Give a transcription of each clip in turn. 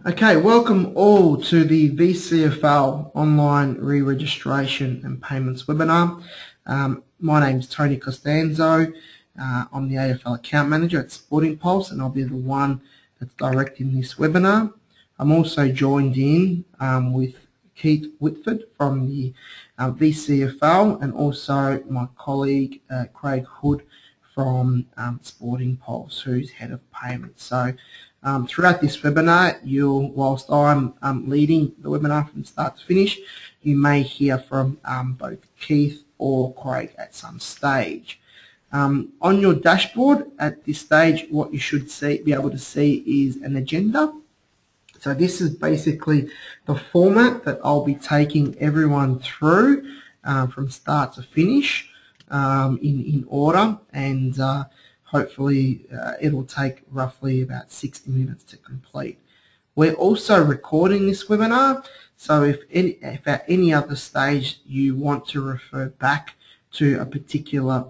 Okay, welcome all to the VCFL online re-registration and payments webinar. My name is Tony Constanza. I'm the AFL account manager at SportingPulse, and I'll be the one that's directing this webinar. I'm also joined in with Keith Whitford from the VCFL, and also my colleague Craig Hood from SportingPulse, who's head of payments. So throughout this webinar, whilst I'm leading the webinar from start to finish, you may hear from both Keith or Craig at some stage. On your dashboard at this stage, what you should be able to see is an agenda. So this is basically the format that I'll be taking everyone through from start to finish in order, and hopefully it'll take roughly about 60 minutes to complete. We're also recording this webinar, so if at any other stage you want to refer back to a particular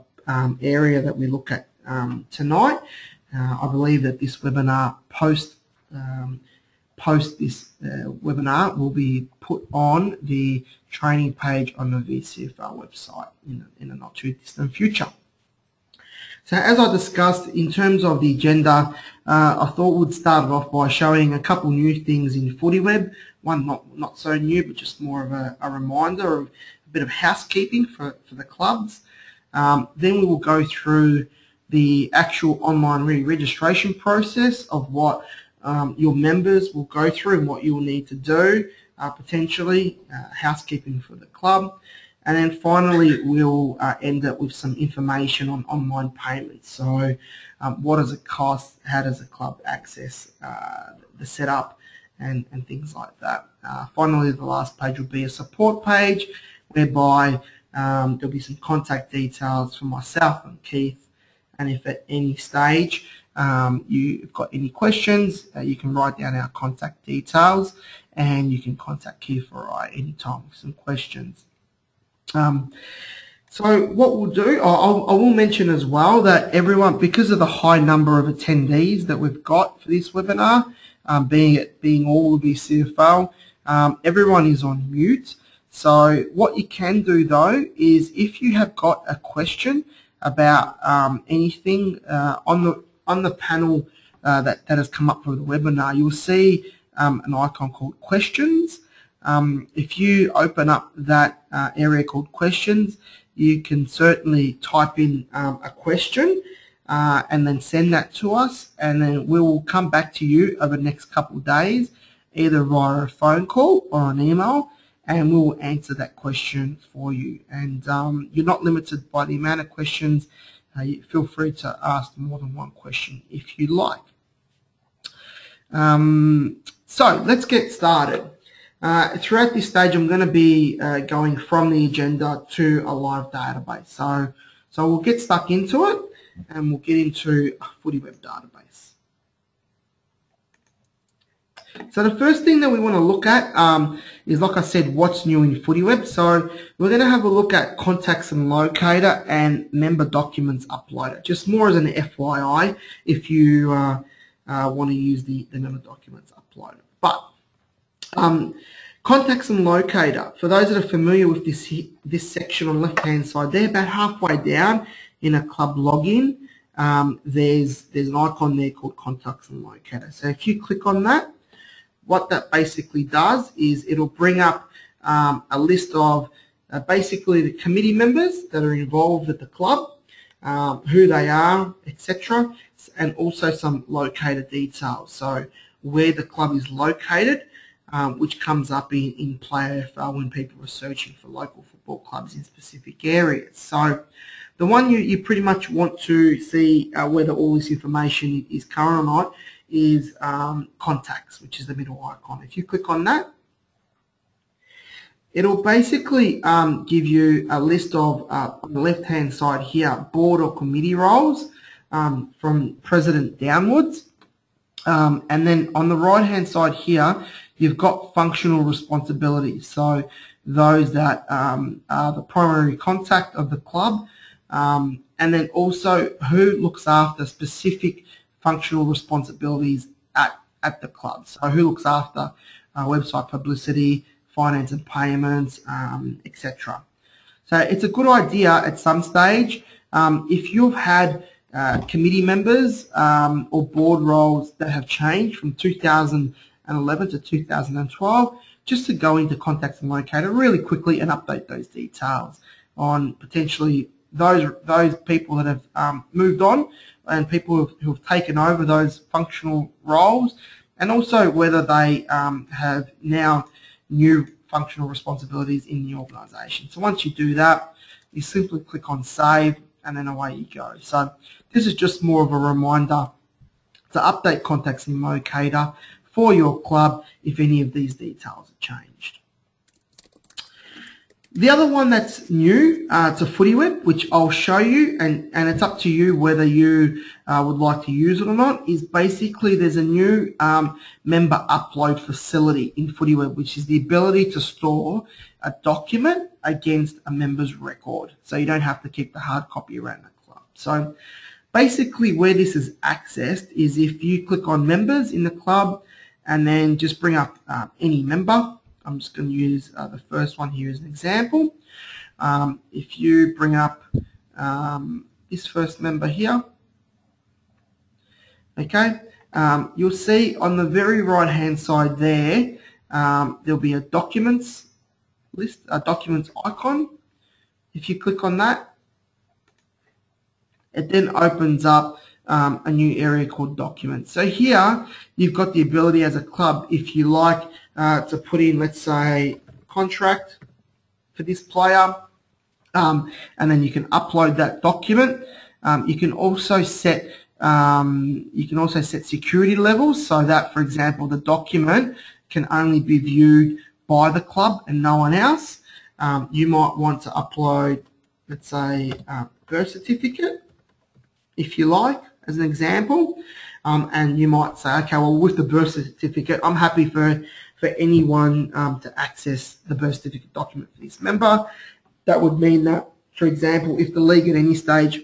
area that we look at tonight, I believe that this webinar post this webinar will be put on the training page on the VCFL website in a not too distant future. So as I discussed, in terms of the agenda, I thought we'd start off by showing a couple new things in FootyWeb. One not so new, but just more of a reminder of a bit of housekeeping for the clubs. Then we will go through the actual online re-registration process of what your members will go through and what you will need to do, potentially housekeeping for the club. And then finally, we'll end up with some information on online payments. So what does it cost? How does the club access the setup and things like that? Finally, the last page will be a support page whereby there'll be some contact details for myself and Keith. And if at any stage you've got any questions, you can write down our contact details and you can contact Keith or I anytime with some questions. So what we'll do, I will mention as well that everyone, because of the high number of attendees that we've got for this webinar, being all of the CFL, everyone is on mute. So what you can do though is if you have got a question about anything on the panel that has come up for the webinar, you'll see an icon called questions. If you open up that area called questions, you can certainly type in a question and then send that to us, and then we will come back to you over the next couple of days, either via a phone call or an email, and we will answer that question for you. And you're not limited by the amount of questions. Feel free to ask more than one question if you like. So let's get started. Throughout this stage, I'm going to be going from the agenda to a live database. So we'll get stuck into it, and we'll get into a FootyWeb database. So the first thing that we want to look at is, like I said, what's new in FootyWeb. So we're going to have a look at contacts and locator and member documents uploader, just more as an FYI if you want to use the member documents uploader. But contacts and locator, for those that are familiar with this section on the left hand side, they're about halfway down in a club login. There's an icon there called contacts and locator. So if you click on that, what that basically does is it'll bring up a list of basically the committee members that are involved at the club, who they are, etc., and also some locator details. So where the club is located, which comes up in Play AFL when people are searching for local football clubs in specific areas. So the one you pretty much want to see whether all this information is current or not is contacts, which is the middle icon. If you click on that, it'll basically give you a list of, on the left-hand side here, board or committee roles from president downwards. And then on the right-hand side here, you've got functional responsibilities. So those that are the primary contact of the club, and then also who looks after specific functional responsibilities at at the club. So who looks after website publicity, finance and payments, etc. So it's a good idea at some stage, if you've had committee members or board roles that have changed from 2011 to 2012, just to go into Contacts and Locator really quickly and update those details on potentially those people that have moved on and people who have taken over those functional roles, and also whether they have now new functional responsibilities in the organisation. So once you do that, you simply click on Save, and then away you go. So this is just more of a reminder to update Contacts and Locator for your club if any of these details have changed. The other one that's new to FootyWeb, which I'll show you, and it's up to you whether you would like to use it or not, is basically there's a new member upload facility in FootyWeb, which is the ability to store a document against a member's record. So you don't have to keep the hard copy around the club. So basically where this is accessed is if you click on members in the club and then just bring up any member. I'm just going to use the first one here as an example. If you bring up this first member here, okay, you'll see on the very right hand side there, there'll be a documents list, a documents icon. If you click on that, it then opens up a new area called documents. So here you've got the ability as a club, if you like, to put in, let's say, contract for this player, and then you can upload that document. You can also set security levels, so that, for example, the document can only be viewed by the club and no one else. You might want to upload, let's say, birth certificate, if you like, as an example, and you might say, okay, well, with the birth certificate, I'm happy for anyone to access the birth certificate document for this member. That would mean that, for example, if the league at any stage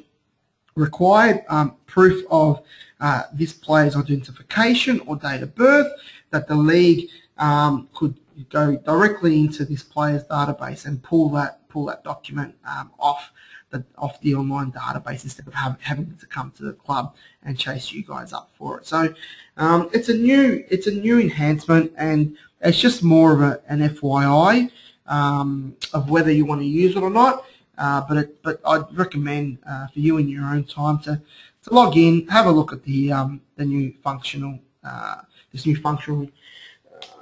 required proof of this player's identification or date of birth, that the league could go directly into this player's database and pull that document off the online database instead of having to come to the club and chase you guys up for it. So it's a new enhancement, and it's just more of an FYI of whether you want to use it or not. But I'd recommend for you in your own time to log in, have a look at the new functional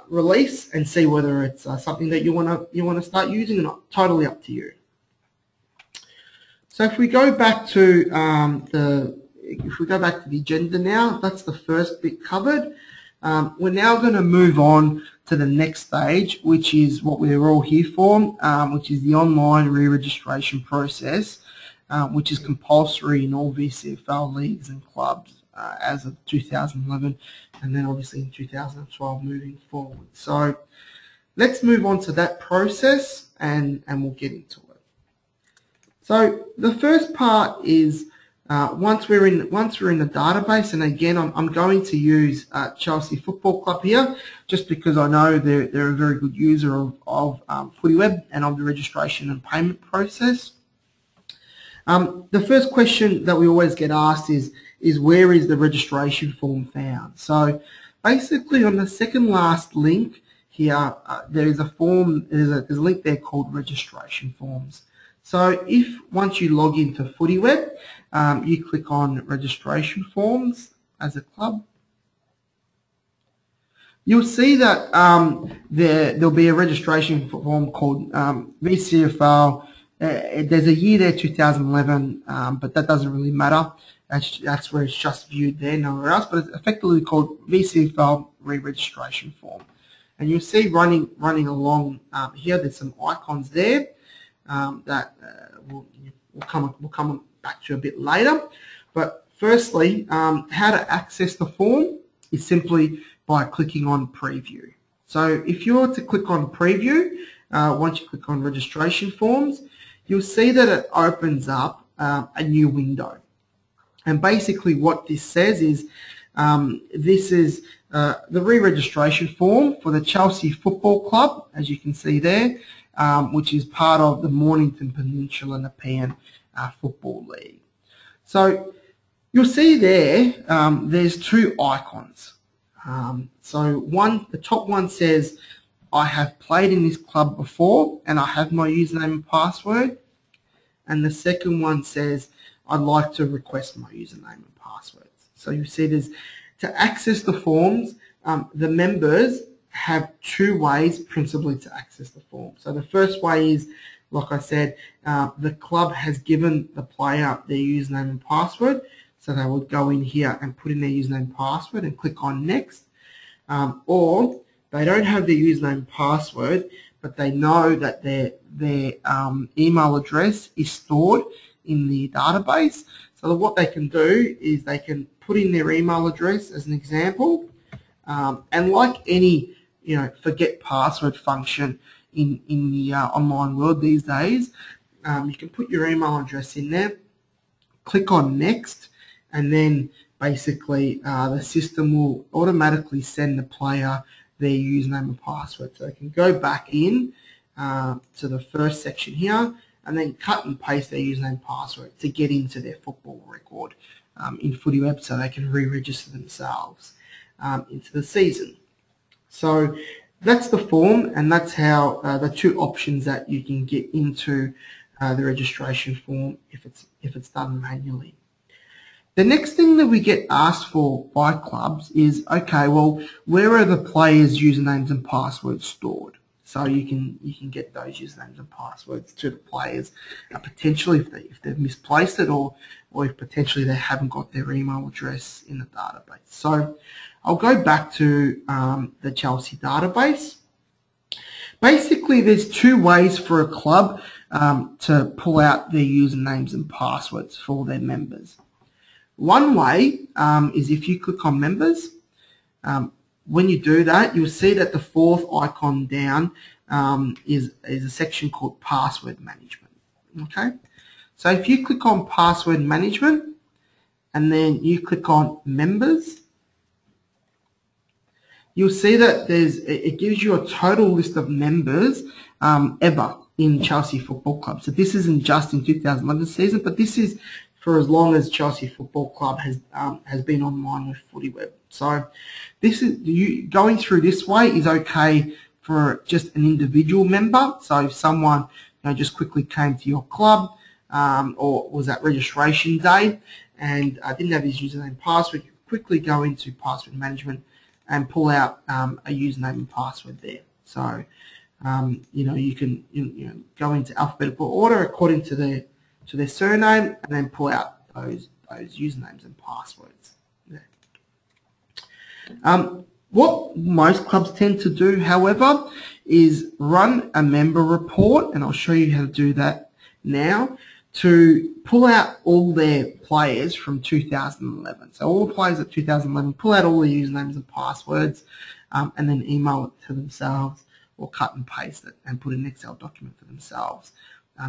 release, and see whether it's something that you want to start using or not. Totally up to you. So if we go back to the agenda now, that's the first bit covered. We're now going to move on to the next stage, which is what we're all here for, which is the online re-registration process, which is compulsory in all VCFL leagues and clubs as of 2011, and then obviously in 2012 moving forward. So let's move on to that process, and we'll get into it. So the first part is once we're in the database, and again I'm going to use Chelsea Football Club here, just because I know they're a very good user of FootyWeb and of the registration and payment process. The first question that we always get asked is where is the registration form found? So basically on the second last link here, there is a form. There's a link there called registration forms. So if once you log into FootyWeb, you click on registration forms as a club, you'll see that there'll be a registration form called VCFL. There's a year there, 2011, but that doesn't really matter. That's where it's just viewed there, nowhere else. But it's effectively called VCFL re-registration form. And you'll see running along here, there's some icons there. That we'll come back to a bit later. But firstly, how to access the form is simply by clicking on preview. So if you were to click on preview, once you click on registration forms, you'll see that it opens up a new window. And basically what this says is This is the re-registration form for the Chelsea Football Club, as you can see there, which is part of the Mornington Peninsula Nepean Football League. So you'll see there, there's two icons. So the top one says, I have played in this club before and I have my username and password. And the second one says, I'd like to request my username and passwords. So you see there's, to access the forms, the members have two ways principally to access the form. So the first way is, like I said, the club has given the player their username and password. So they would go in here and put in their username and password and click on next. Or they don't have their username and password, but they know that their email address is stored in the database. So what they can do is they can put in their email address as an example, and like any forget password function in the online world these days, you can put your email address in there, click on next, and then basically the system will automatically send the player their username and password. So they can go back in to the first section here and then cut and paste their username and password to get into their football record in Footy Web, so they can re-register themselves into the season. So that's the form, and that's how the two options that you can get into the registration form if it's done manually. The next thing that we get asked for by clubs is, okay, well, where are the players' usernames and passwords stored? So you can get those usernames and passwords to the players potentially if they've misplaced it, or if potentially they haven't got their email address in the database. So I'll go back to the Chelsea database. Basically, there's two ways for a club to pull out their usernames and passwords for their members. One way is if you click on members. When you do that, you'll see that the fourth icon down is a section called password management. Okay, so if you click on password management and then you click on members, you'll see that it gives you a total list of members ever in Chelsea Football Club. So this isn't just in 2011 season, but this is for as long as Chelsea Football Club has been online with Footy Web. So this is going through this way is okay for just an individual member. So if someone just quickly came to your club or was at registration day and didn't have his username and password, you quickly go into password management and pull out a username and password there. So you can go into alphabetical order according to their surname and then pull out those usernames and passwords. What most clubs tend to do, however, is run a member report, and I'll show you how to do that now, to pull out all their players from 2011. So all the players of 2011, pull out all their usernames and passwords, and then email it to themselves or cut and paste it and put an Excel document for themselves,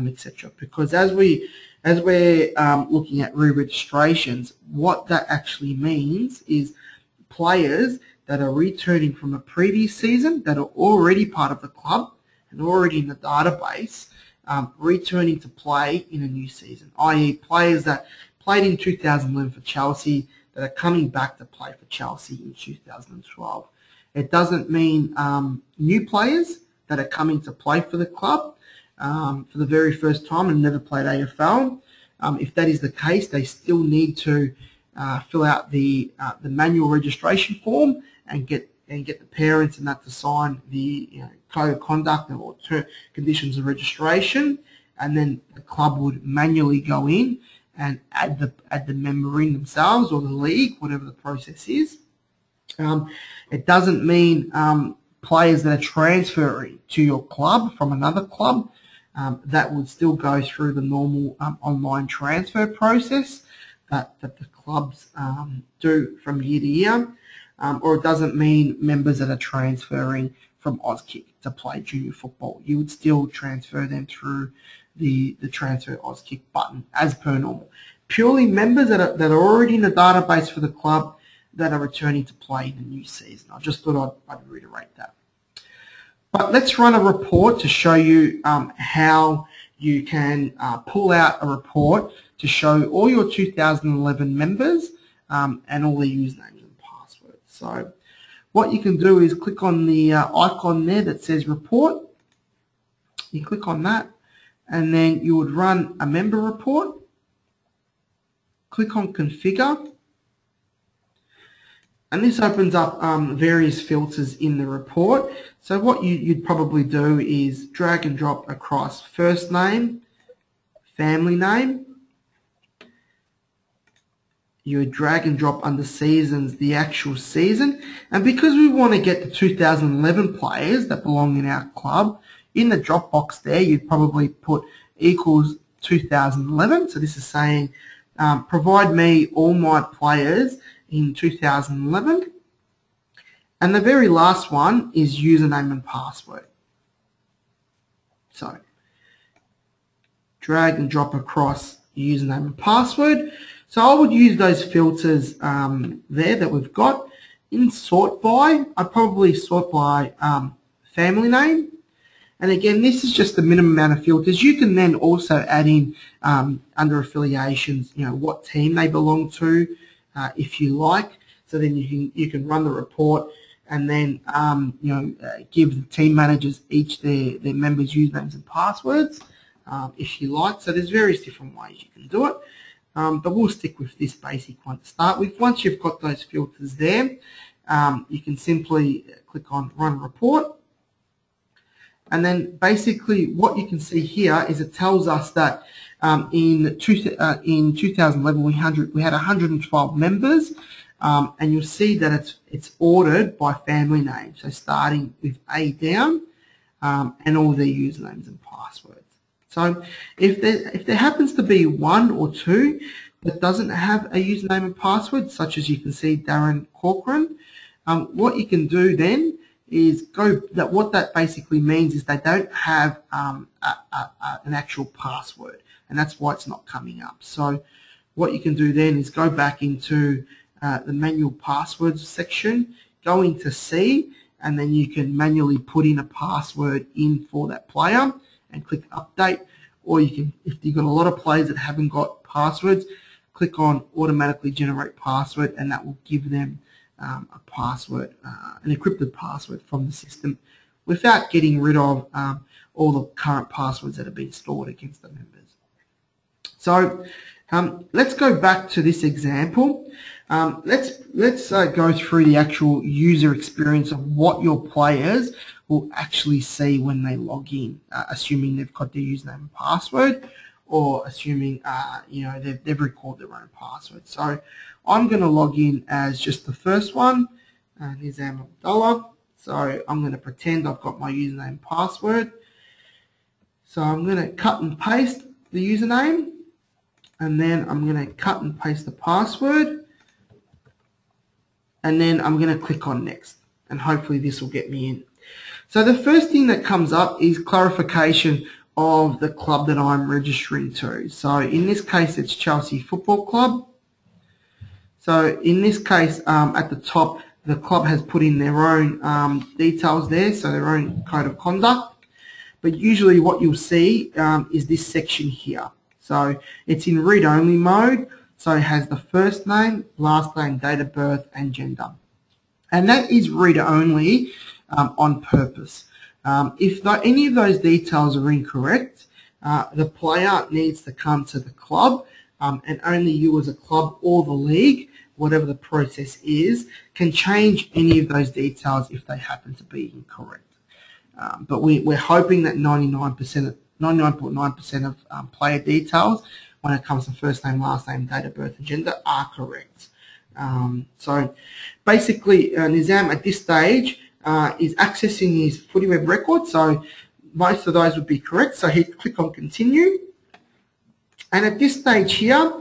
etc. Because as we're looking at re-registrations, what that actually means is players that are returning from a previous season that are already part of the club and already in the database, returning to play in a new season, i.e. players that played in 2011 for Chelsea that are coming back to play for Chelsea in 2012. It doesn't mean new players that are coming to play for the club for the very first time and never played AFL. If that is the case, they still need to fill out the manual registration form and get the parents and that to sign the code of conduct or conditions of registration, and then the club would manually go in and add the member in themselves or the league, whatever the process is. It doesn't mean players that are transferring to your club from another club. That would still go through the normal online transfer process that the clubs do from year to year, or it doesn't mean members that are transferring from Auskick to play junior football. You would still transfer them through the transfer Auskick button as per normal. Purely members that are already in the database for the club, that are returning to play in the new season. I just thought I'd reiterate that. But let's run a report to show you how you can pull out a report to show all your 2011 members and all their usernames and passwords. So what you can do is click on the icon there that says report. You click on that, and then you would run a member report. Click on configure, and this opens up various filters in the report. So what you'd probably do is drag and drop across first name, family name. You would drag and drop under seasons the actual season, and because we want to get the 2011 players that belong in our club, in the drop box there you'd probably put equals 2011. So this is saying provide me all my players in 2011, and the very last one is username and password. So drag and drop across username and password. So I would use those filters there that we've got. In sort by, I'd probably sort by family name. And again, this is just the minimum amount of filters. You can then also add in under affiliations, what team they belong to, if you like. So then you can run the report and then give the team managers each their members' usernames and passwords, if you like. So there's various different ways you can do it. But we'll stick with this basic one to start with. Once you've got those filters there, you can simply click on Run Report. And then basically what you can see here is it tells us that in 2011 we had 112 members, and you'll see that it's ordered by family name, so starting with A down, and all their usernames and passwords. So if there happens to be one or two that doesn't have a username and password, such as you can see Darren Corcoran, what you can do then is what that basically means is they don't have an actual password, and that's why it's not coming up. So what you can do then is go back into the manual passwords section, go into C, and then you can manually put in a password in for that player and click update. Or you can, if you've got a lot of players that haven't got passwords, click on automatically generate password, and that will give them a password, an encrypted password from the system, without getting rid of all the current passwords that have been stored against the members. So let's go back to this example. Let's go through the actual user experience of what your players will actually see when they log in, assuming they've got their username and password, or assuming they've recorded their own password. So I'm going to log in as just the first one, Nizam Abdullah. So I'm going to pretend I've got my username and password. So I'm going to cut and paste the username, and then I'm going to cut and paste the password, and then I'm going to click on next, and hopefully this will get me in. So the first thing that comes up is clarification of the club that I'm registering to. So in this case it's Chelsea Football Club. So in this case at the top the club has put in their own details there, so their own code of conduct. But usually what you'll see is this section here. So it's in read-only mode, so it has the first name, last name, date of birth and gender. And that is read-only on purpose. If any of those details are incorrect, the player needs to come to the club, and only you as a club or the league, whatever the process is, can change any of those details if they happen to be incorrect. But we're hoping that 99.9% of player details, when it comes to first name, last name, date of birth and gender, are correct. So basically Nizam at this stage is accessing his FootyWeb record, so most of those would be correct. So he'd click on continue, and at this stage here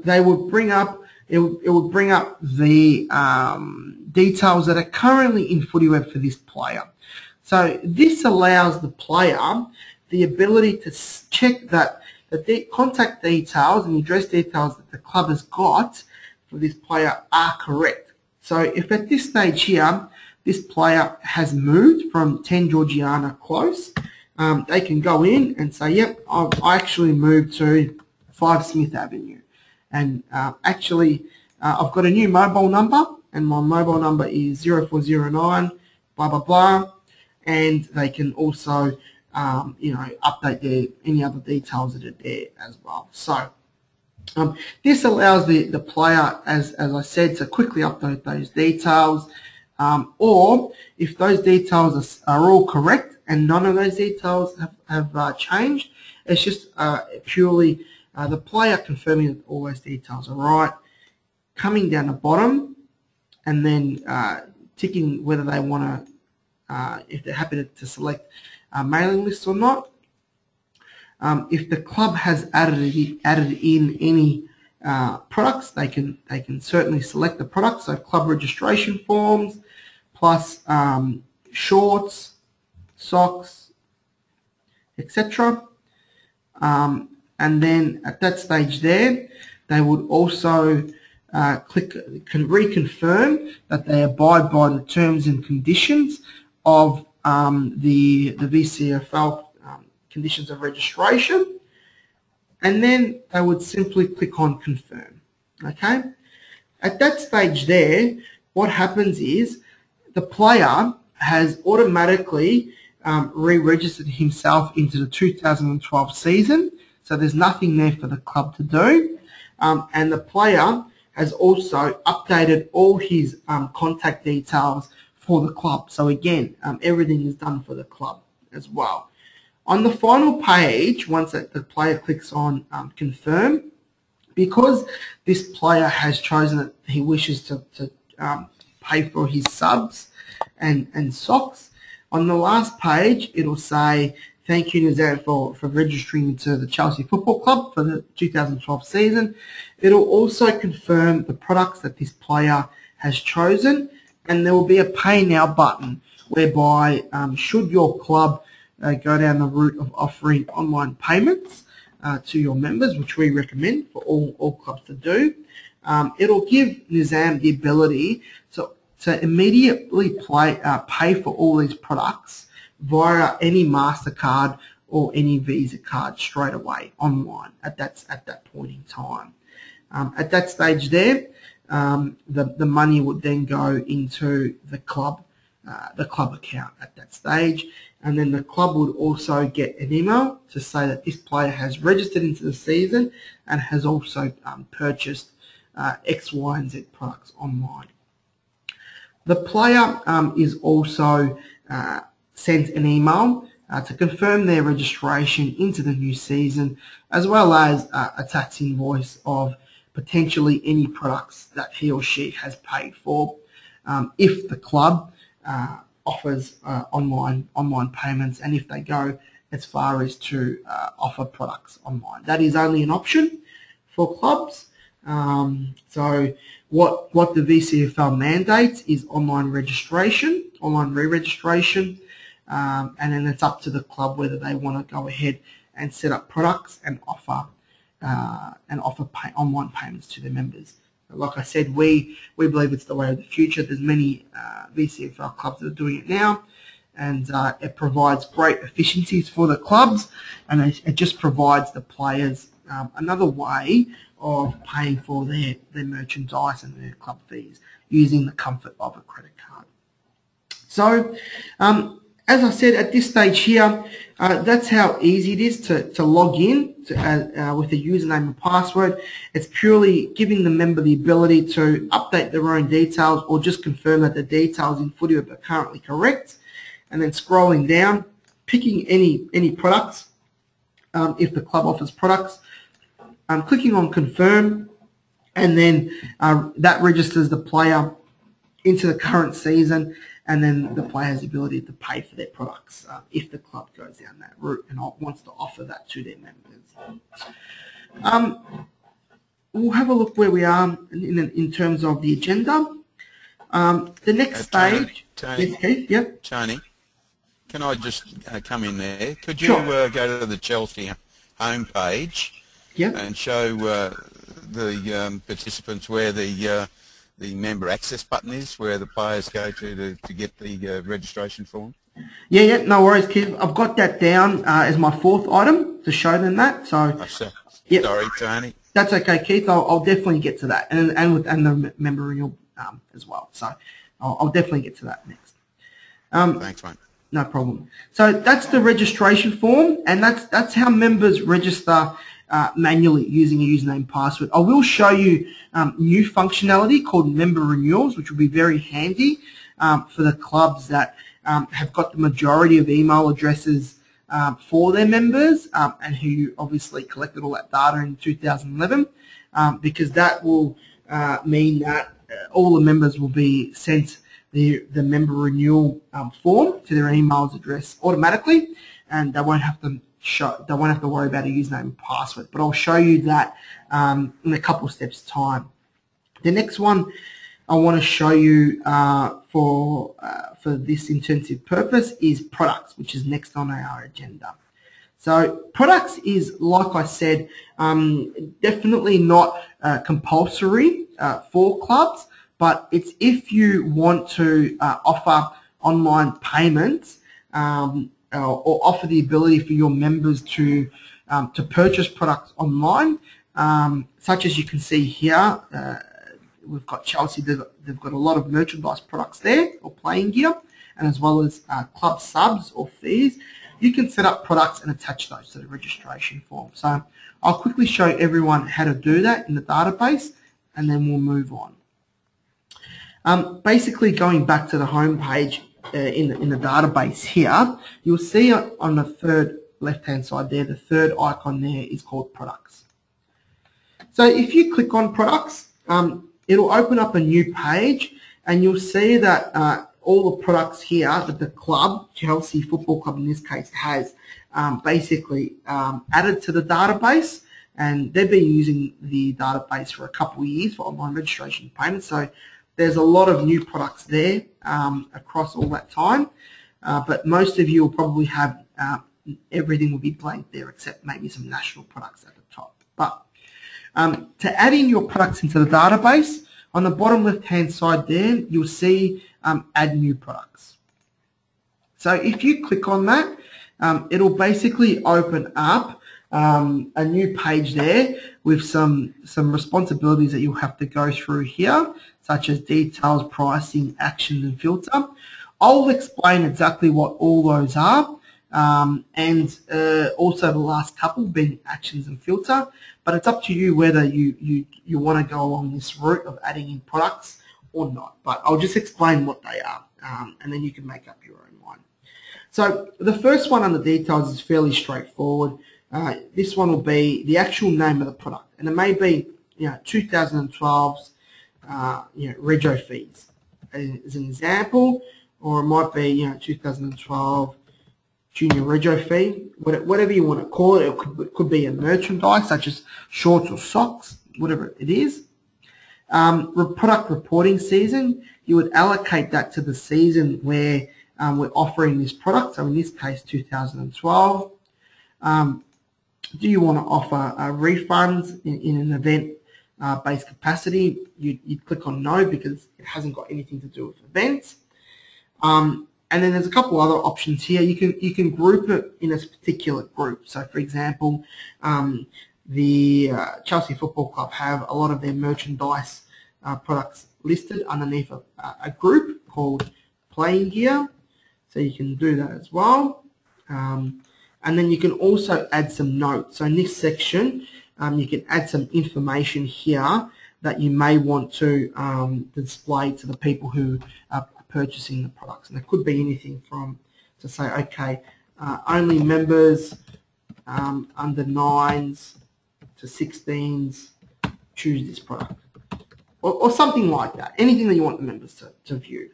they would bring up it would bring up the details that are currently in FootyWeb for this player. So this allows the player the ability to check that the contact details and the address details that the club has got for this player are correct. So if at this stage here, this player has moved from 10 Georgiana close, they can go in and say, yep, I actually moved to 5 Smith Avenue. And actually, I've got a new mobile number, and my mobile number is 0409, blah, blah, blah. And they can also, update any other details that are there as well. So this allows the player, as I said, to quickly update those details, or if those details are all correct and none of those details have changed, it's just purely the player confirming that all those details are right, coming down the bottom, and then ticking whether they want to, if they're happy to select mailing lists or not. If the club has added in any products, they can certainly select the products. So club registration forms, plus shorts, socks, etc. And then at that stage there, they would also reconfirm that they abide by the terms and conditions of the VCFL conditions of registration, and then they would simply click on confirm. Okay, at that stage there, what happens is the player has automatically re-registered himself into the 2012 season, so there's nothing there for the club to do, and the player has also updated all his contact details for the club. So again, everything is done for the club as well. On the final page, once the player clicks on confirm, because this player has chosen that he wishes to pay for his subs and socks, on the last page it'll say, thank you, Nizam, for registering to the Chelsea Football Club for the 2012 season. It'll also confirm the products that this player has chosen, and there will be a pay now button whereby should your club go down the route of offering online payments to your members, which we recommend for all clubs to do, it'll give Nizam the ability to immediately pay for all these products via any MasterCard or any Visa card straight away online at that point in time. At that stage there, the money would then go into the club account at that stage, and then the club would also get an email to say that this player has registered into the season and has also purchased X, Y, and Z products online. The player is also sent an email to confirm their registration into the new season, as well as a tax invoice of potentially any products that he or she has paid for, if the club offers online payments, and if they go as far as to offer products online. That is only an option for clubs. So what the VCFL mandates is online registration, online re-registration, and then it's up to the club whether they want to go ahead and set up products and offer online payments to their members. Like I said, we believe it's the way of the future. There's many VCFL clubs that are doing it now, and it provides great efficiencies for the clubs, and it just provides the players another way of paying for their merchandise and their club fees using the comfort of a credit card. So, as I said, at this stage here, that's how easy it is to log in with a username and password. It's purely giving the member the ability to update their own details or just confirm that the details in Footy are currently correct, and then scrolling down, picking any products if the club offers products, clicking on confirm, and then that registers the player into the current season, and then the player has the ability to pay for their products if the club goes down that route and wants to offer that to their members. We'll have a look where we are in terms of the agenda. The next stage... Tony, yes, Keith, yep. Tony, can I just come in there? Could you Sure. go to the Chelsea homepage, Yep. and show the participants where the the member access button is, where the players go to get the registration form? Yeah, no worries, Keith. I've got that down as my fourth item to show them that. So, yep. Sorry, Tony. That's okay, Keith. I'll definitely get to that, and the member renewal as well. So, I'll definitely get to that next. Thanks, mate. No problem. So that's the registration form, and that's how members register manually using a username and password. I will show you new functionality called member renewals, which will be very handy for the clubs that have got the majority of email addresses for their members and who obviously collected all that data in 2011, because that will mean that all the members will be sent the member renewal form to their emails address automatically, and they won't have to worry about a username and password. But I'll show you that in a couple of steps time. The next one I want to show you for this intensive purpose is products, which is next on our agenda. So products is, like I said, definitely not compulsory for clubs, but it's if you want to offer online payments or offer the ability for your members to purchase products online, such as you can see here. We've got Chelsea, they've got a lot of merchandise products there, or playing gear, and as well as club subs or fees. You can set up products and attach those to the registration form. So I'll quickly show everyone how to do that in the database, and then we'll move on. Basically, going back to the home page in the database here, you'll see on the third left-hand side there, the third icon there is called products. So if you click on products, it'll open up a new page, and you'll see that all the products here that the club, Chelsea Football Club in this case, has basically added to the database, and they've been using the database for a couple of years for online registration payments. So there's a lot of new products there across all that time, but most of you will probably have everything will be blank there except maybe some national products at the top. But to add in your products into the database, on the bottom left-hand side there, you'll see add new products. So if you click on that, it'll basically open up a new page there with some responsibilities that you'll have to go through here, such as details, pricing, actions, and filter. I'll explain exactly what all those are, and also the last couple being actions and filter. But it's up to you whether you want to go along this route of adding in products or not. But I'll just explain what they are, and then you can make up your own mind. So the first one on the details is fairly straightforward. This one will be the actual name of the product, and it may be 2012's rego fees as an example, or it might be 2012 junior rego fee, whatever you want to call it. It could be a merchandise such as shorts or socks, whatever it is. Product reporting season, you would allocate that to the season where we're offering this product, so in this case 2012. Do you want to offer refunds in an event-based capacity? You'd click on no, because it hasn't got anything to do with events. And then there's a couple other options here. You can group it in a particular group. So for example, the Chelsea Football Club have a lot of their merchandise products listed underneath a group called playing gear. So you can do that as well. And then you can also add some notes. So in this section, you can add some information here that you may want to display to the people who are purchasing the products. And it could be anything from, to say, okay, only members under 9s to 16s choose this product. Or something like that. Anything that you want the members to view.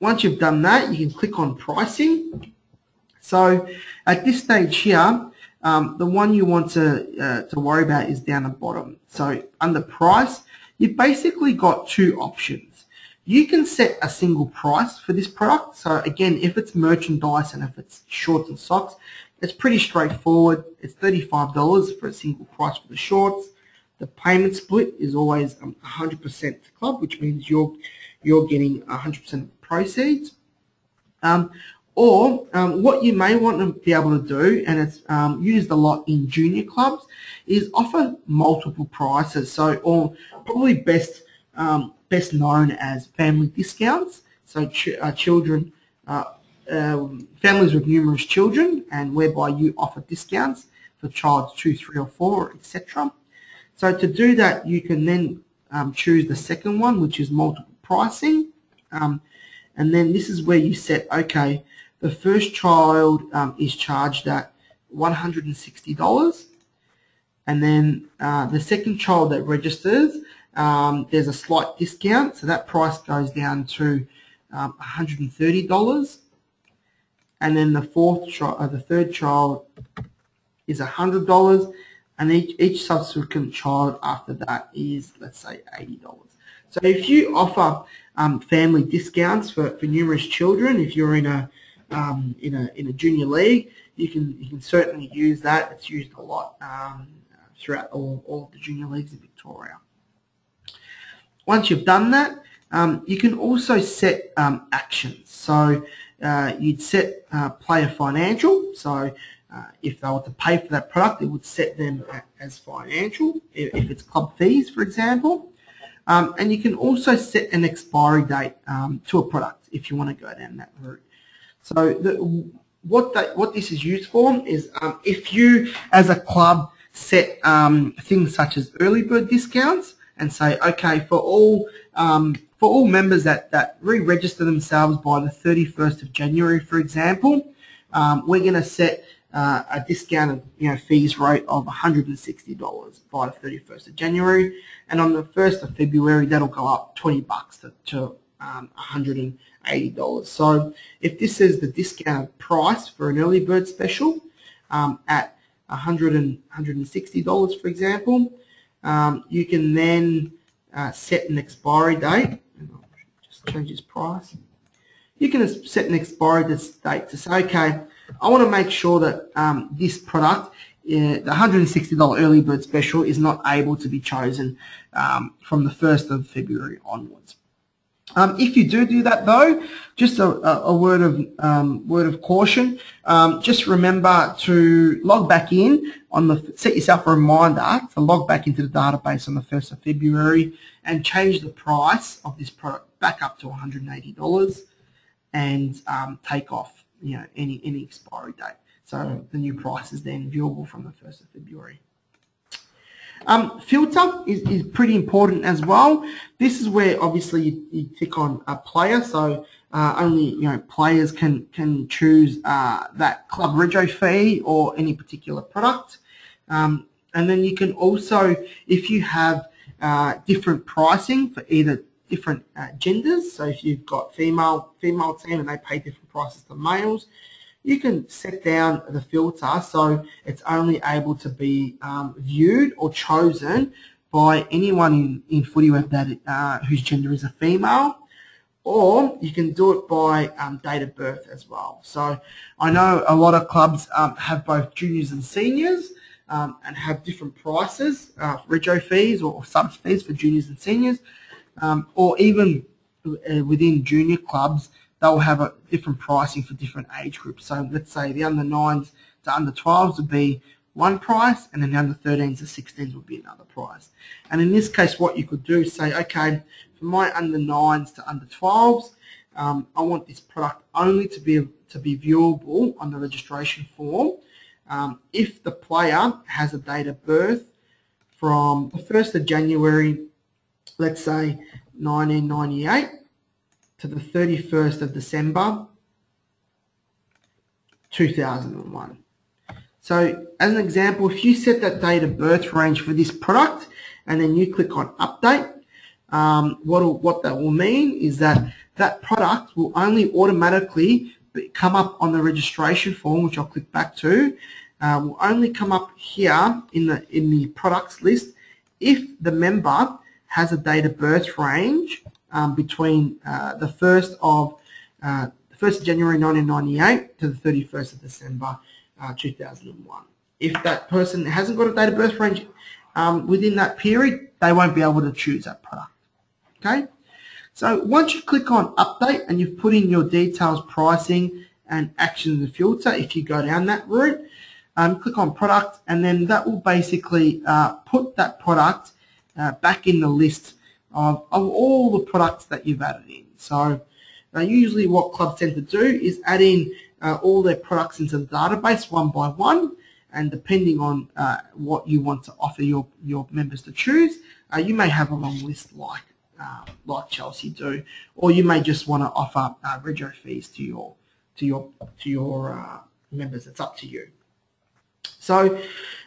Once you've done that, you can click on pricing. So at this stage here, the one you want to worry about is down the bottom. So under price, you've basically got two options. You can set a single price for this product. So again, if it's merchandise and if it's shorts and socks, it's pretty straightforward. It's $35 for a single price for the shorts, The payment split is always 100% to club, which means you're getting 100% proceeds. Or what you may want to be able to do, and it's used a lot in junior clubs, is offer multiple prices. So, or probably best known as family discounts. So children, families with numerous children, and whereby you offer discounts for child 2, 3, or 4, etc. So to do that, you can then choose the second one, which is multiple pricing, and then this is where you set, okay, the first child is charged at $160, and then the second child that registers, there's a slight discount, so that price goes down to $130, and then the third child is $100, and each subsequent child after that is, let's say, $80. So if you offer family discounts for numerous children, if you're in a junior league, you can certainly use that. It's used a lot throughout all of the junior leagues in Victoria. Once you've done that, you can also set actions. So you'd set player financial. So if they were to pay for that product, it would set them as financial, if it's club fees, for example. And you can also set an expiry date to a product if you want to go down that route. So what this is used for is if you, as a club, set things such as early bird discounts and say, okay, for all members that re-register themselves by the 31st of January, for example, we're going to set a discounted fees rate of $160 by the 31st of January, and on the 1st of February that'll go up $20 to $180. So if this is the discounted price for an early bird special at $160, for example, you can then set an expiry date. Just change this price. You can set an expiry date to say, okay, I want to make sure that this product, the $160 early bird special, is not able to be chosen from the 1st of February onwards. If you do that though, just a word of caution. Just remember to log back in set yourself a reminder to log back into the database on the 1st of February and change the price of this product back up to $180 and take off any expiry date. So the new price is then viewable from the 1st of February. Filter is pretty important as well. This is where obviously you tick on a player, so only players can choose that club rego fee or any particular product. And then you can also, if you have different pricing for either different genders, so if you've got female team and they pay different prices to males, you can set down the filter so it's only able to be viewed or chosen by anyone in FootyWeb that whose gender is a female, or you can do it by date of birth as well. So I know a lot of clubs have both juniors and seniors and have different prices, rego fees or subs fees for juniors and seniors, or even within junior clubs, they'll have a different pricing for different age groups. So let's say the under 9s to under 12s would be one price, and then the under 13s to 16s would be another price. And in this case, what you could do is say, okay, for my under 9s to under 12s, I want this product only to be viewable on the registration form if the player has a date of birth from the 1st of January, let's say 1998, to the 31st of December 2001. So as an example, if you set that date of birth range for this product and then you click on update, what that will mean is that that product will only automatically come up on the registration form, which I'll click back to, will only come up here in the products list if the member has a date of birth range between the 1st of January 1998 to the 31st of December 2001. If that person hasn't got a date of birth range within that period, they won't be able to choose that product. Okay? So once you click on update and you've put in your details, pricing, and action in the filter, if you go down that route, click on product, and then that will basically put that product back in the list of all the products that you've added in. So usually what clubs tend to do is add in all their products into the database one by one, and depending on what you want to offer your members to choose, you may have a long list like Chelsea do, or you may just want to offer rego fees to your members. It's up to you. So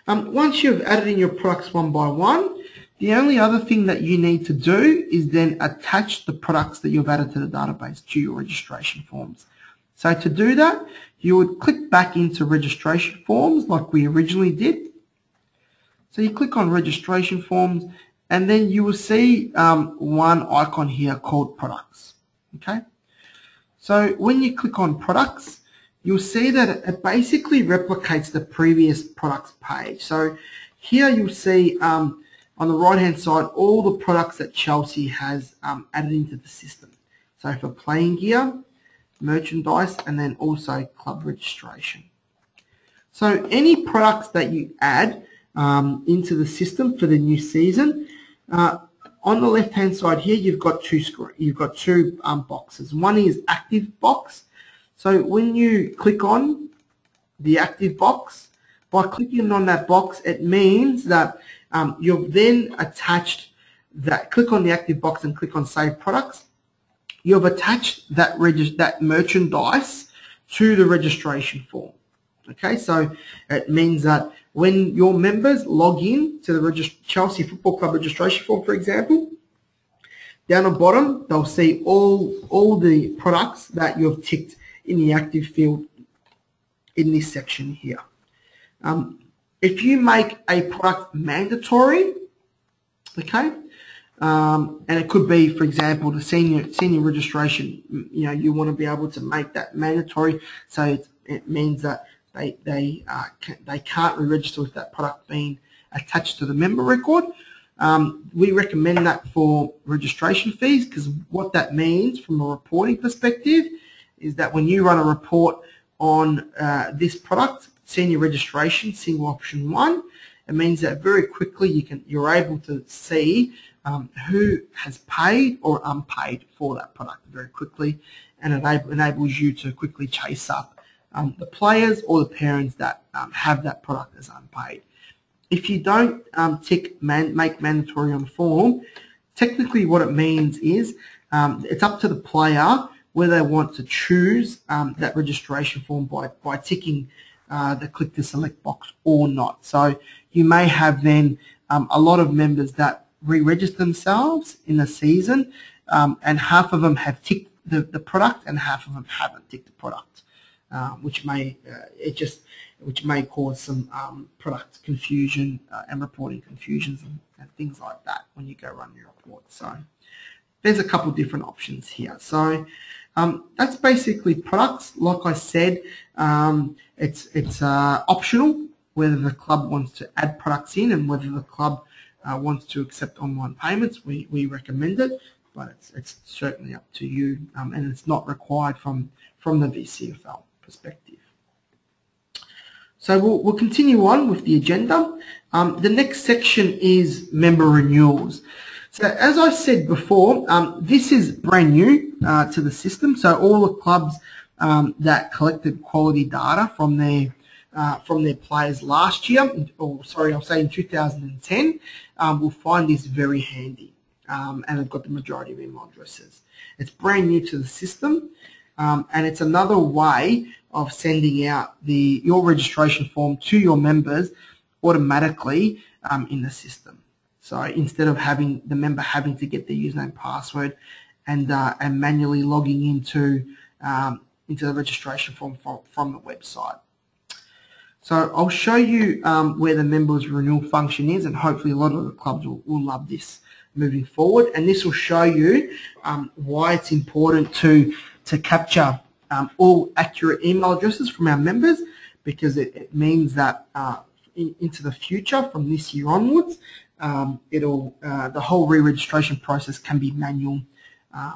once you've added in your products one by one, the only other thing that you need to do is then attach the products that you've added to the database to your registration forms. So to do that, you would click back into registration forms like we originally did. So you click on registration forms, and then you will see one icon here called products. Okay. So when you click on products, you'll see that it basically replicates the previous products page. So here you'll see on the right hand side all the products that Chelsea has added into the system. So for playing gear, merchandise, and then also club registration. So any products that you add into the system for the new season, on the left hand side here you've got two boxes. One is active box. So when you click on the active box, by clicking on that box, it means that you've then attached that. Click on the active box and click on Save Products. You've attached that merchandise to the registration form. Okay, so it means that when your members log in to the Chelsea Football Club registration form, for example, down the bottom they'll see all the products that you've ticked in the active field in this section here. If you make a product mandatory, okay, and it could be, for example, the senior registration, you want to be able to make that mandatory, so it means that they can't re-register with that product being attached to the member record. We recommend that for registration fees, because what that means from a reporting perspective is that when you run a report on this product, senior registration, single option 1, it means that very quickly you're able to see who has paid or unpaid for that product very quickly, and it enables you to quickly chase up the players or the parents that have that product as unpaid. If you don't tick make mandatory on the form, technically what it means is it's up to the player whether they want to choose that registration form by ticking the click to select box or not. So you may have then a lot of members that re-register themselves in the season, and half of them have ticked the product and half of them haven't ticked the product, which may cause some product confusion and reporting confusions and things like that when you go run your report. So there's a couple different options here. So that's basically products. Like I said, it's optional whether the club wants to add products in and whether the club wants to accept online payments. We recommend it, but it's certainly up to you, and it's not required from the VCFL perspective. So we'll continue on with the agenda. The next section is member renewals. So as I said before, this is brand new to the system. So all the clubs that collected quality data from their players last year, or sorry, I'll say in 2010, will find this very handy, and they've got the majority of email addresses. It's brand new to the system, and it's another way of sending out your registration form to your members automatically in the system. So instead of having the member having to get their username, password, and manually logging into the registration form from the website. So I'll show you where the members renewal function is, and hopefully a lot of the clubs will love this moving forward. And this will show you why it's important to capture all accurate email addresses from our members, because it means that into the future from this year onwards, the whole re-registration process can be manual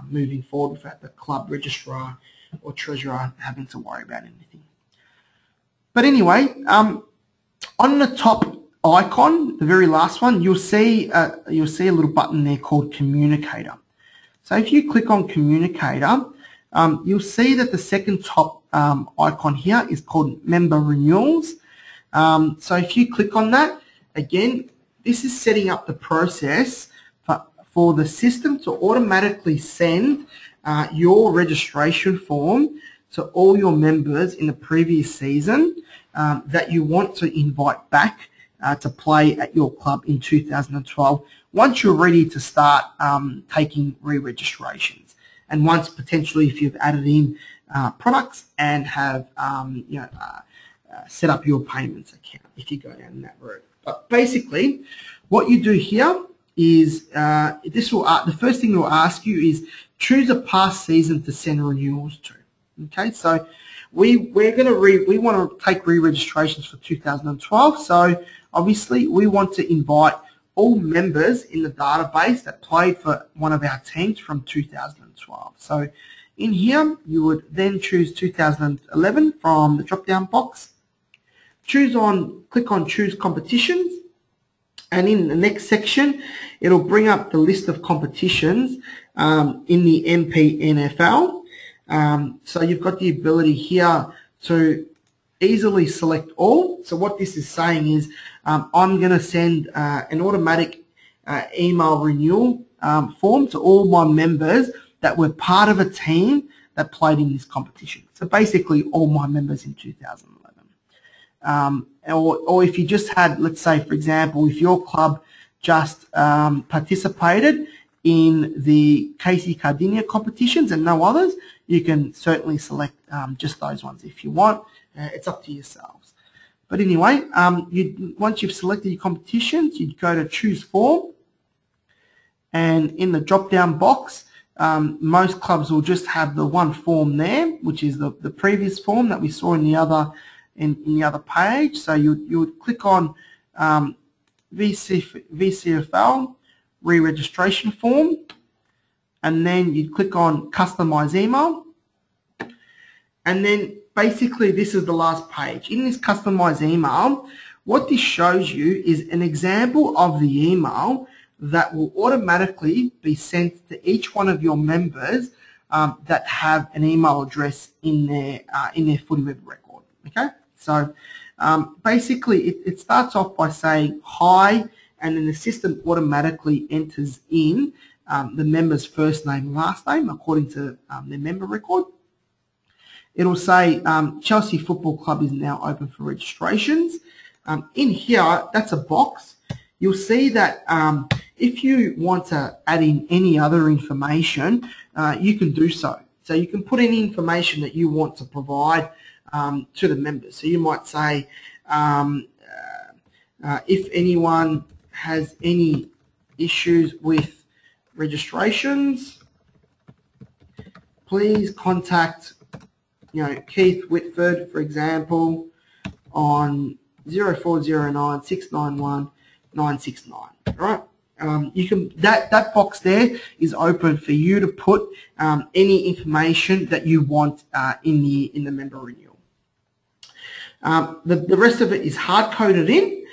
moving forward without the club registrar or treasurer having to worry about anything. But anyway, on the top icon, the very last one, you'll see a little button there called Communicator. So if you click on Communicator, you'll see that the second top icon here is called Member Renewals. So if you click on that, again, this is setting up the process for the system to automatically send your registration form to all your members in the previous season that you want to invite back to play at your club in 2012 once you're ready to start taking re-registrations, and once potentially if you've added in products and have set up your payments account if you go down that route. But basically what you do here is the first thing it will ask you is choose a past season to send renewals to. Okay, so we want to take re-registrations for 2012, so obviously we want to invite all members in the database that played for one of our teams from 2012. So in here you would then choose 2011 from the drop down box, click on choose competitions, and in the next section it'll bring up the list of competitions in the MPNFL. So you've got the ability here to easily select all. So what this is saying is I'm going to send an automatic email renewal form to all my members that were part of a team that played in this competition. So basically all my members in 2011. Or if you just had, let's say for example, if your club just participated in the KC Cardinia competitions and no others, you can certainly select just those ones if you want. It's up to yourselves. But anyway, once you've selected your competitions, you'd go to choose form, and in the drop down box, most clubs will just have the one form there, which is the previous form that we saw in the other page. So you would click on VCFL re-registration form, and then you'd click on customize email, and then basically this is the last page. In this customize email, what this shows you is an example of the email that will automatically be sent to each one of your members that have an email address in their Footy Web record. Okay, so basically it starts off by saying hi, and then the system automatically enters in the member's first name and last name according to their member record. It'll say Chelsea Football Club is now open for registrations. In here, that's a box. You'll see that if you want to add in any other information, you can do so. So you can put any information that you want to provide to the members. So you might say, if anyone has any issues with registrations, please contact Keith Whitford, for example, on 0409 691 969. Right? You can that box there is open for you to put any information that you want in the member renewal. The rest of it is hard coded in,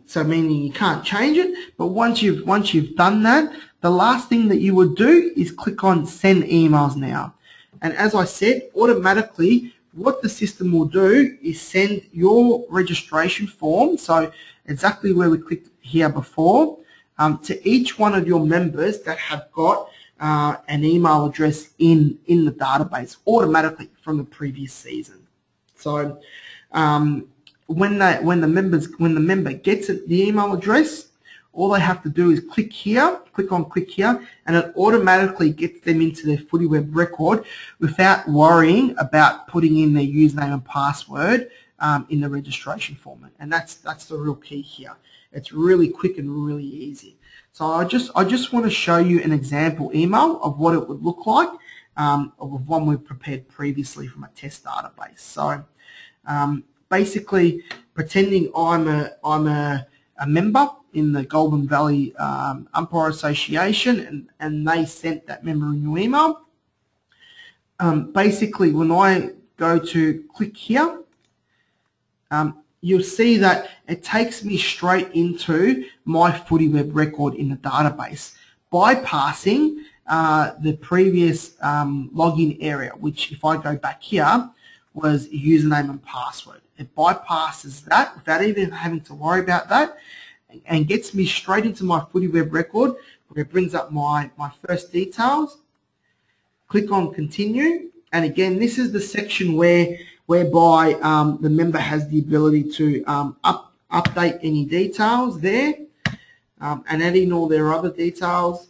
so meaning you can't change it. But once you've done that, the last thing that you would do is click on send emails now. And as I said, automatically what the system will do is send your registration form, so exactly where we clicked here before, to each one of your members that have got an email address in the database automatically from the previous season. So when the member gets the email address, all they have to do is click on click here, and it automatically gets them into their Footy Web record without worrying about putting in their username and password in the registration form. And that's the real key here. It's really quick and really easy. So I just want to show you an example email of what it would look like of one we've prepared previously from a test database. So basically pretending I'm a member in the Goulburn Valley Umpire Association, and they sent that member renewal email. Basically, when I go to click here, you'll see that it takes me straight into my footy web record in the database, bypassing the previous login area, which, if I go back here, was username and password. It bypasses that without even having to worry about that, and gets me straight into my footy web record, where it brings up my first details. Click on continue, and again, this is the section whereby the member has the ability to update any details there, and add in all their other details,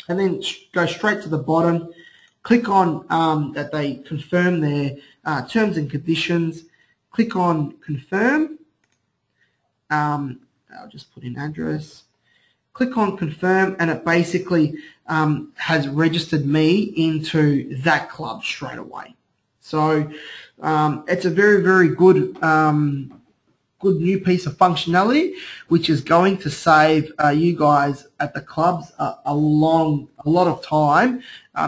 and then go straight to the bottom. Click on that they confirm their terms and conditions. Click on confirm. I'll just put in address. Click on confirm, and it basically has registered me into that club straight away. So it's a very, very good good new piece of functionality, which is going to save you guys at the clubs a lot of time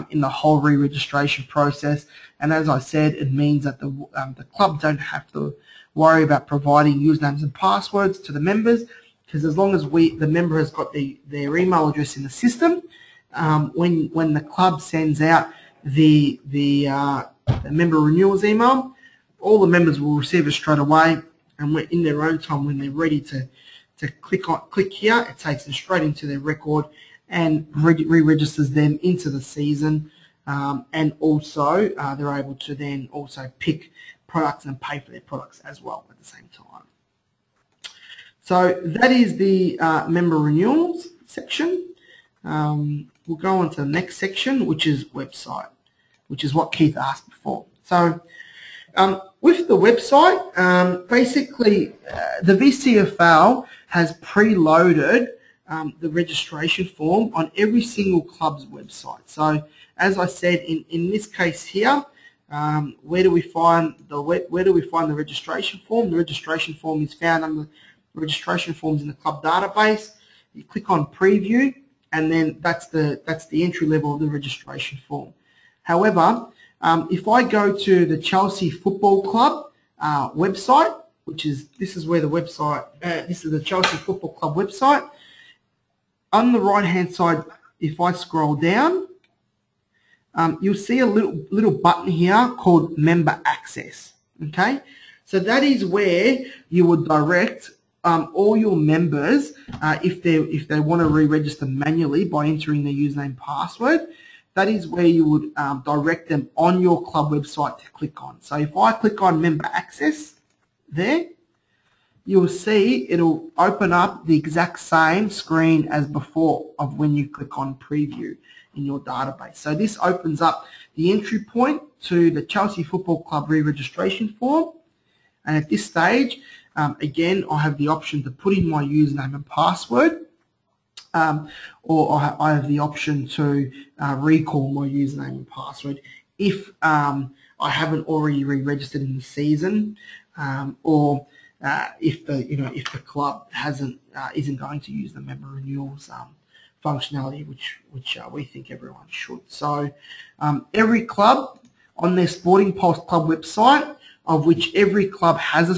in the whole re-registration process. And as I said, it means that the club don't have to worry about providing usernames and passwords to the members, because as long as the member has got their email address in the system, when the club sends out the member renewals email, all the members will receive it straight away, and in their own time, when they're ready to click here, it takes them straight into their record and re-registers them into the season, and also they're able to then also pick products and pay for their products as well at the same time. So that is the member renewals section. We'll go on to the next section, which is website, which is what Keith asked before. So with the website, basically the VCFL has preloaded the registration form on every single club's website. So as I said, in this case here, where do we find the registration form? The registration form is found under registration forms in the club database. You click on preview, and then that's the entry level of the registration form. However, if I go to the Chelsea Football Club website, this is where the website, this is the Chelsea Football Club website. On the right hand side, if I scroll down, you'll see a little button here called Member Access. Okay, so that is where you would direct all your members, if they want to re-register manually by entering their username and password. That is where you would direct them on your club website to click on. So if I click on Member Access there, you'll see it'll open up the exact same screen as before of when you click on Preview in your database. So this opens up the entry point to the Chelsea Football Club re-registration form, and at this stage, again, I have the option to put in my username and password, or I have the option to recall my username and password if I haven't already re-registered in the season, or if the club isn't going to use the member renewals functionality, which we think everyone should. So every club on their SportingPulse club website, of which every club has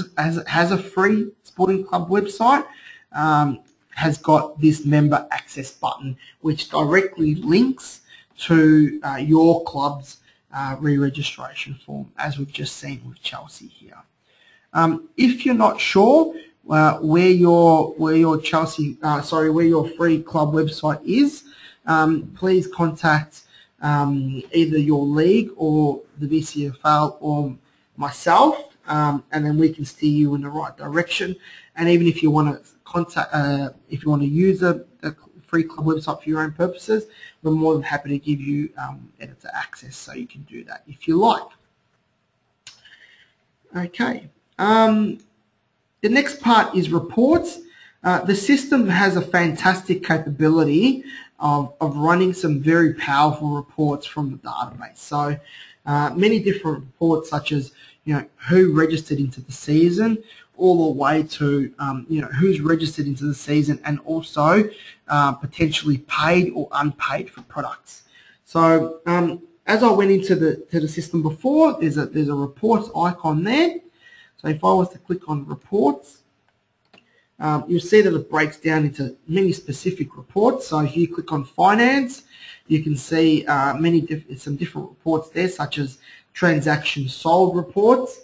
a free Sporting Club website, has got this member access button, which directly links to your club's re-registration form, as we've just seen with Chelsea here. If you're not sure where your free club website is, please contact either your league or the VCFL or myself, and then we can steer you in the right direction. And even if you want to use the free club website for your own purposes, we're more than happy to give you editor access, so you can do that if you like. Okay. The next part is reports. The system has a fantastic capability of running some very powerful reports from the database. So many different reports, such as who registered into the season, all the way to who's registered into the season, and also potentially paid or unpaid for products. So as I went into the system before, there's a reports icon there. So if I was to click on reports, you'll see that it breaks down into many specific reports. So if you click on finance, you can see some different reports there, such as transactions sold reports,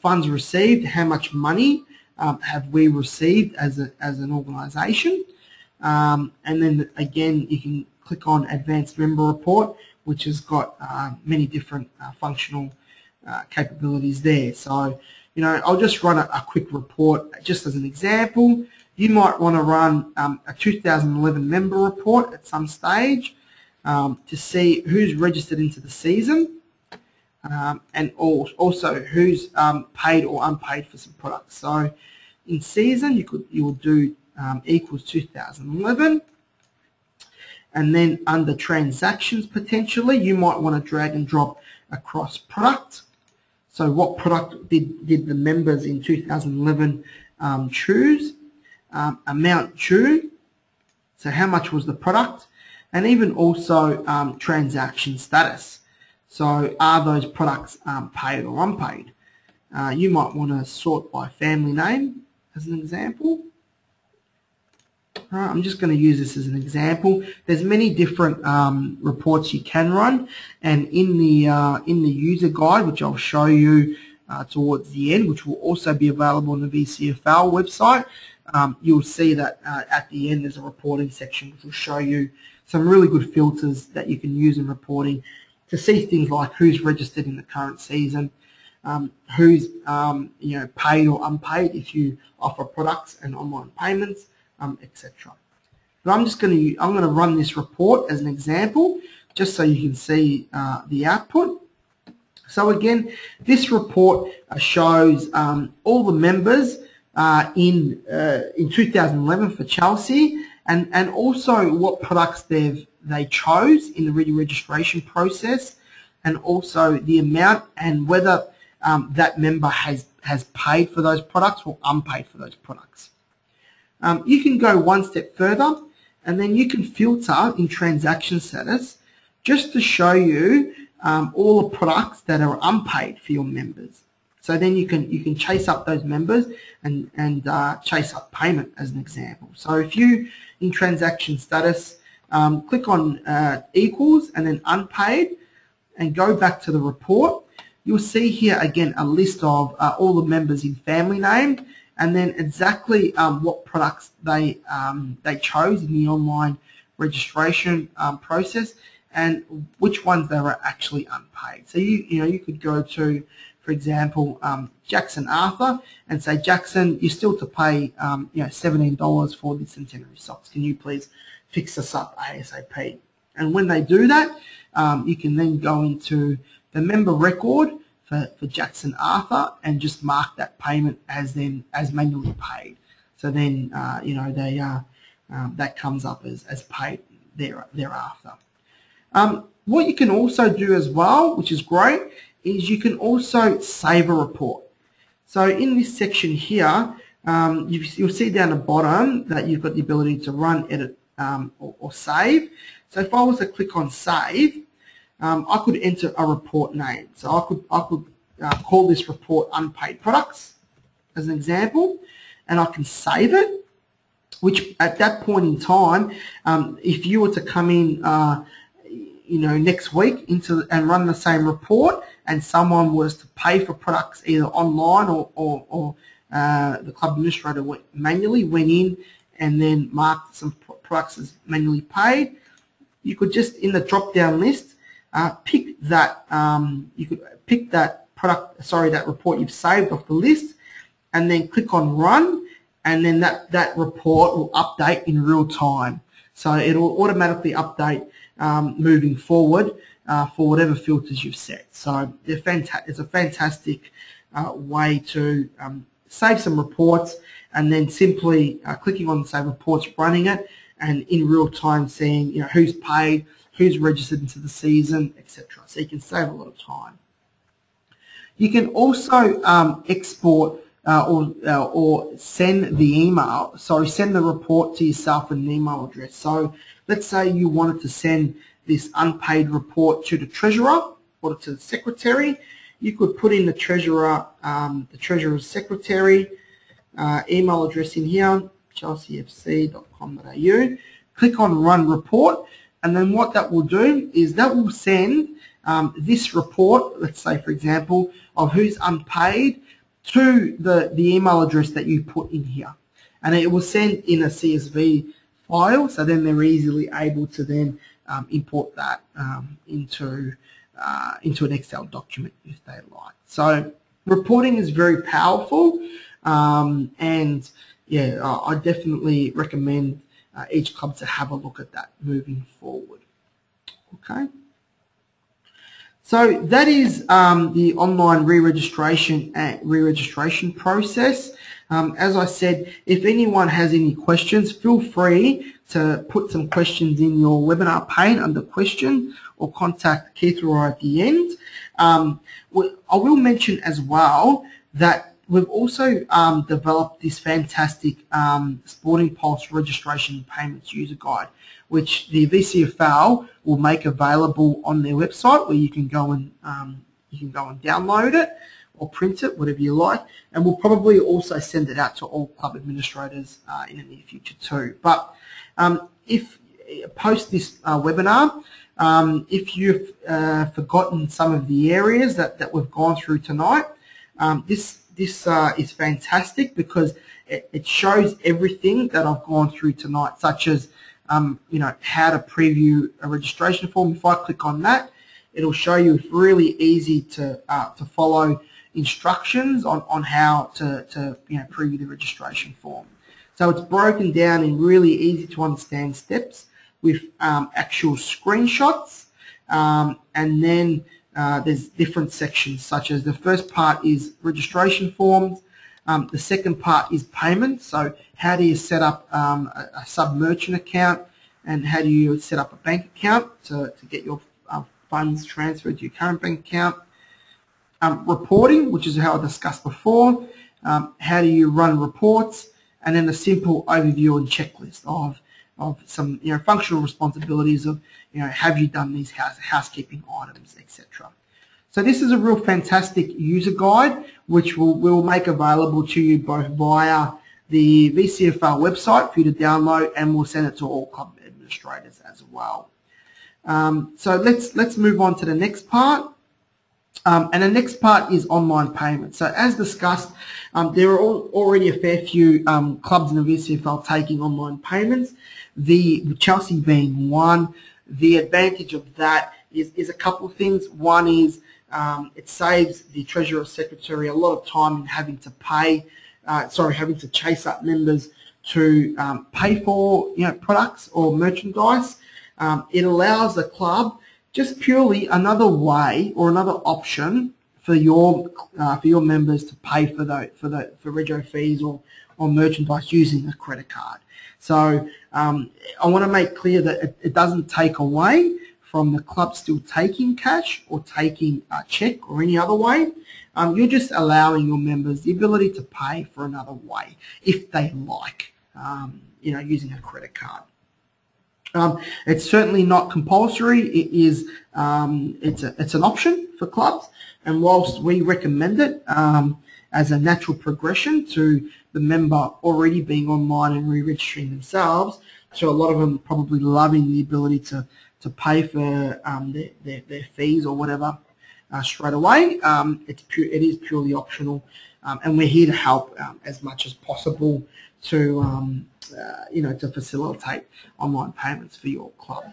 funds received, how much money have we received as an organisation, and then again you can click on advanced member report, which has got many different functional capabilities there. So I'll just run a quick report just as an example. You might want to run a 2011 member report at some stage to see who's registered into the season, and also who's paid or unpaid for some products. So in season, you would do equals 2011, and then under transactions, potentially you might want to drag and drop across product. So what product did the members in 2011 choose? Amount due, so how much was the product, and even also transaction status. So are those products paid or unpaid? You might want to sort by family name as an example. Alright, I'm just going to use this as an example. There's many different reports you can run, and in the user guide, which I'll show you towards the end, which will also be available on the VCFL website, you'll see that at the end there's a reporting section which will show you some really good filters that you can use in reporting to see things like who's registered in the current season, who's paid or unpaid if you offer products and online payments, etc. But I'm going to run this report as an example just so you can see the output. So again, this report shows all the members in 2011 for Chelsea, and also what products they chose in the re-registration process, and also the amount and whether that member has paid for those products or unpaid for those products. You can go one step further, and then you can filter in transaction status just to show you all the products that are unpaid for your members. So then you can chase up those members and chase up payment as an example. So if you in transaction status click on equals and then unpaid and go back to the report, you'll see here again a list of all the members in family name, and then exactly what products they chose in the online registration process, and which ones they were actually unpaid. So you could go to, for example, Jackson Arthur and say, Jackson, you're still to pay $17 for the centenary socks. Can you please fix this up ASAP? And when they do that, you can then go into the member record for Jackson Arthur and just mark that payment as manually paid. So then that comes up as paid thereafter. What you can also do as well, which is great, is you can also save a report. So in this section here, you'll see down the bottom that you've got the ability to run, edit, or save. So if I was to click on save, I could enter a report name. So I could call this report unpaid products as an example, and I can save it, which at that point in time, if you were to come in next week and run the same report, and someone was to pay for products either online or the club administrator manually went in and then marked some products as manually paid, you could just in the drop down list pick that that report you've saved off the list, and then click on run, and then that report will update in real time. So it will automatically update moving forward for whatever filters you've set. So it's a fantastic way to save some reports, and then simply clicking on save reports, running it, and in real time seeing who's paid, who's registered into the season, etc. So you can save a lot of time. You can also export or send the email, send the report to yourself with an email address. So let's say you wanted to send this unpaid report to the treasurer or to the secretary. You could put in the treasurer's secretary email address in here, chelseafc.com.au. Click on Run Report, and then what that will do is that will send this report, let's say for example, of who's unpaid to the email address that you put in here. And it will send in a CSV file, so then they're easily able to then import that into an Excel document if they like. So reporting is very powerful, and yeah, I definitely recommend each club to have a look at that moving forward. Okay. So that is the online re-registration process. As I said, if anyone has any questions, feel free to put some questions in your webinar pane under question, or contact Keith or I at the end. I will mention as well that we've also developed this fantastic SportingPulse registration and payments user guide, which the VCFL will make available on their website, where you can go and download it or print it, whatever you like, and we'll probably also send it out to all club administrators in the near future too. But if post this webinar, if you've forgotten some of the areas that we've gone through tonight, this is fantastic, because it shows everything that I've gone through tonight, such as you know, how to preview a registration form. If I click on that, it'll show you. It's really easy to follow instructions on how to you know, preview the registration form. So it's broken down in really easy to understand steps with actual screenshots, and then there's different sections, such as the first part is registration forms, the second part is payments. So how do you set up a sub-merchant account, and how do you set up a bank account to get your funds transferred to your current bank account. Reporting, which is how I discussed before, how do you run reports, and then a simple overview and checklist of some, you know, functional responsibilities of, you know, have you done these housekeeping items, etc. So this is a real fantastic user guide, which we'll make available to you both via the VCFL website for you to download, and we'll send it to all club administrators as well. So let's move on to the next part. And the next part is online payments. So as discussed, there are already a fair few clubs in the VCFL taking online payments, the Chelsea being one. The advantage of that is a couple of things. One is it saves the Treasurer Secretary a lot of time in having to having to chase up members to pay for, you know, products or merchandise. It allows the club just purely another way or another option for your members to pay for rego fees or merchandise using a credit card. So I want to make clear that it doesn't take away from the club still taking cash or taking a check or any other way. You're just allowing your members the ability to pay for another way if they like, you know, using a credit card. It's certainly not compulsory. It is it's an option for clubs, and whilst we recommend it as a natural progression to the member already being online and re-registering themselves, so a lot of them probably loving the ability to pay for their fees or whatever straight away. It is purely optional, and we're here to help as much as possible to you know, to facilitate online payments for your club.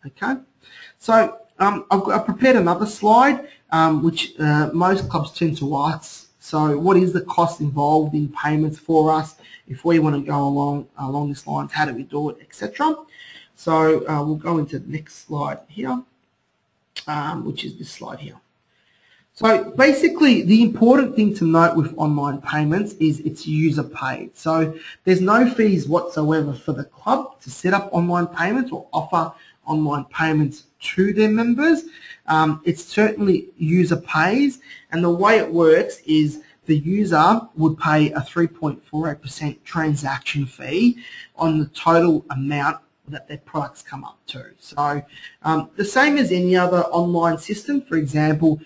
Okay, so I've prepared another slide which most clubs tend to ask. So what is the cost involved in payments for us if we want to go along this lines? How do we do it, etc. So we'll go into the next slide here, which is this slide here. So basically, the important thing to note with online payments is it's user paid. So there's no fees whatsoever for the club to set up online payments or offer online payments to their members. It's certainly user pays, and the way it works is the user would pay a 3.48% transaction fee on the total amount that their products come up to. So the same as any other online system. For example,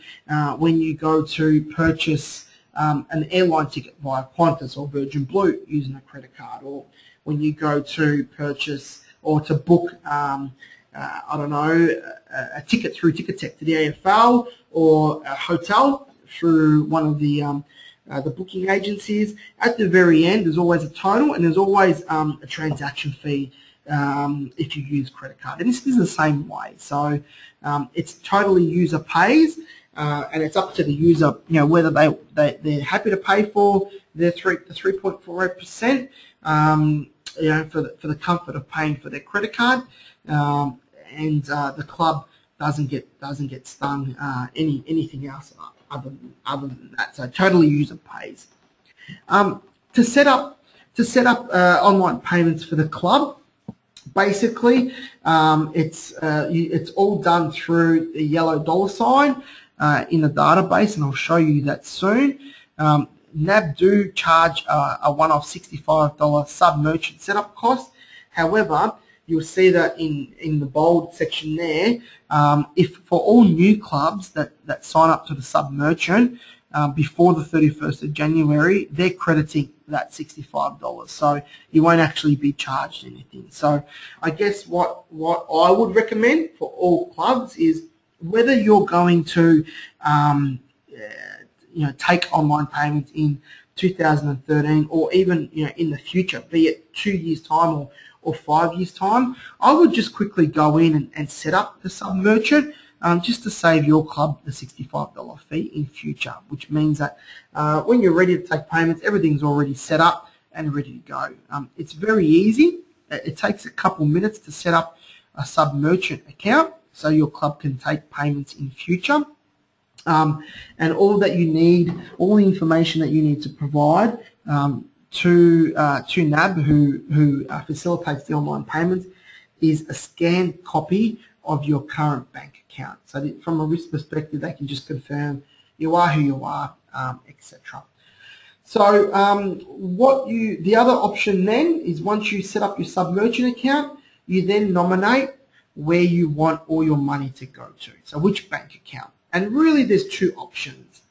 when you go to purchase an airline ticket via Qantas or Virgin Blue using a credit card, or when you go to purchase or to book I don't know, a ticket through Ticketek to the AFL, or a hotel through one of the booking agencies. At the very end, there's always a total, and there's always a transaction fee if you use credit card. And this is the same way. So it's totally user pays, and it's up to the user, whether they're happy to pay for their 3.48%, for the comfort of paying for their credit card. And the club doesn't get stung anything else other than that. So totally user pays. To set up online payments for the club, basically it's all done through the yellow dollar sign in the database, and I'll show you that soon. NAB do charge a one-off $65 sub-merchant setup cost. However, you'll see that in the bold section there, if for all new clubs that sign up to the sub-merchant before the 31st of January, they're crediting that $65. So you won't actually be charged anything. So I guess what I would recommend for all clubs is whether you're going to take online payments in 2013 or even in the future, be it 2 years time or 5 years time, I would just quickly go in and set up the sub-merchant just to save your club the $65 fee in future, which means that when you're ready to take payments, everything's already set up and ready to go. It's very easy. It takes a couple minutes to set up a sub-merchant account so your club can take payments in future. And all that you need, all the information that you need to provide to NAB, who facilitates the online payments, is a scanned copy of your current bank account. So that from a risk perspective, they can just confirm you are who you are, etc. So the other option then is, once you set up your sub-merchant account, you then nominate where you want all your money to go to. So which bank account? And really there's two options.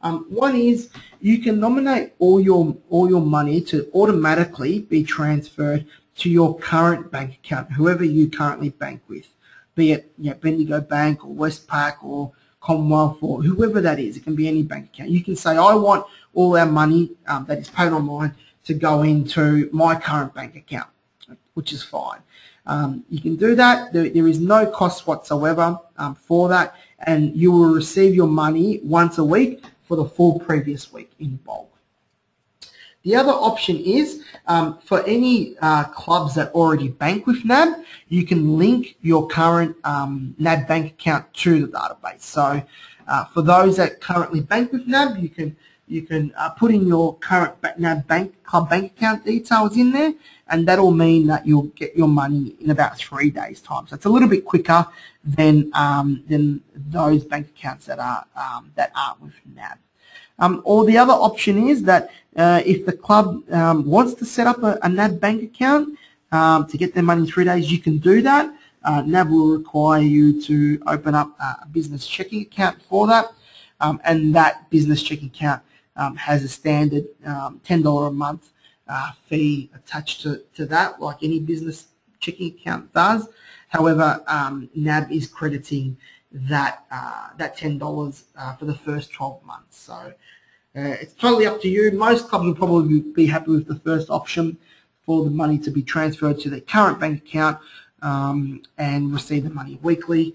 One is you can nominate all your money to automatically be transferred to your current bank account, whoever you currently bank with, be it Bendigo Bank or Westpac or Commonwealth or whoever that is. It can be any bank account. You can say, I want all our money that is paid online to go into my current bank account, which is fine. You can do that. There is no cost whatsoever for that, and you will receive your money once a week for the full previous week in bulk. The other option is for any clubs that already bank with NAB, you can link your current NAB bank account to the database. So for those that currently bank with NAB, you can put in your current NAB club bank account details in there, and that'll mean that you'll get your money in about 3 days' time. So it's a little bit quicker than those bank accounts that aren't with NAB. Or the other option is that if the club wants to set up a NAB bank account to get their money in 3 days, you can do that. NAB will require you to open up a business checking account for that, and that business checking account has a standard $10 a month fee attached to that, like any business checking account does. However, NAB is crediting that $10 for the first 12 months. So it's totally up to you. Most clubs will probably be happy with the first option, for the money to be transferred to their current bank account and receive the money weekly.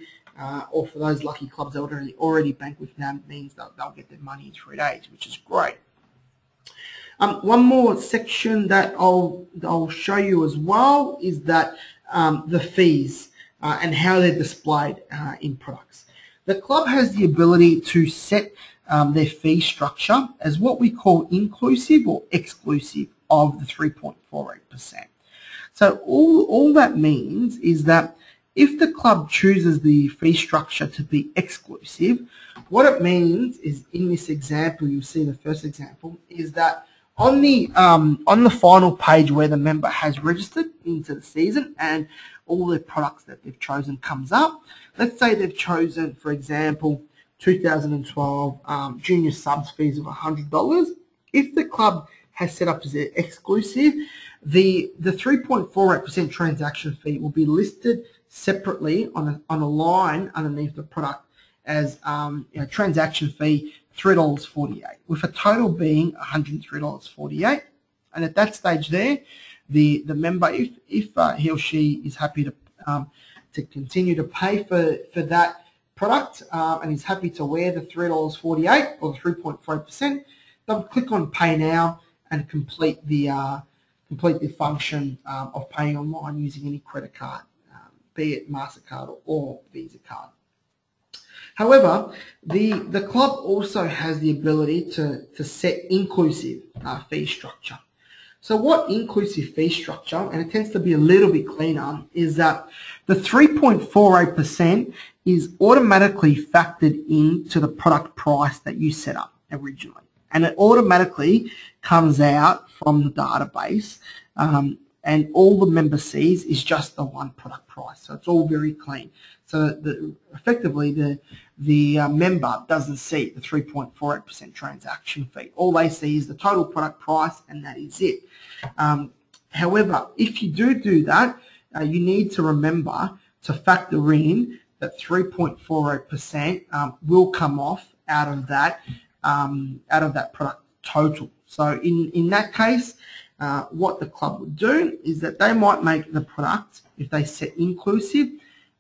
Or for those lucky clubs that already bank with NAB, means they'll get their money in 3 days, which is great. One more section that I'll show you as well is that the fees and how they're displayed in products. The club has the ability to set their fee structure as what we call inclusive or exclusive of the 3.48%. So all that means is that if the club chooses the fee structure to be exclusive, what it means is, in this example, you'll see the first example, is that on the final page where the member has registered into the season and all the products that they've chosen comes up, let's say they've chosen, for example, 2012 junior subs fees of $100. If the club has set up as exclusive, the 3.48% transaction fee will be listed separately on a line underneath the product as transaction fee $3.48, with a total being $103.48. And at that stage there, the member, if he or she is happy to continue to pay for that product and is happy to wear the $3.48 or the 3.4%, they'll click on Pay Now and complete the function of paying online using any credit card, be it MasterCard or Visa card. However, the club also has the ability to set inclusive fee structure. So what inclusive fee structure, and it tends to be a little bit cleaner, is that the 3.48% is automatically factored into the product price that you set up originally. And it automatically comes out from the database, and all the member sees is just the one product price. So it's all very clean. So effectively the member doesn't see the 3.48% transaction fee. All they see is the total product price, and that is it. However, if you do that, you need to remember to factor in that 3.48% will come off out of that product total. So in that case, what the club would do is that they might make the product, if they set inclusive,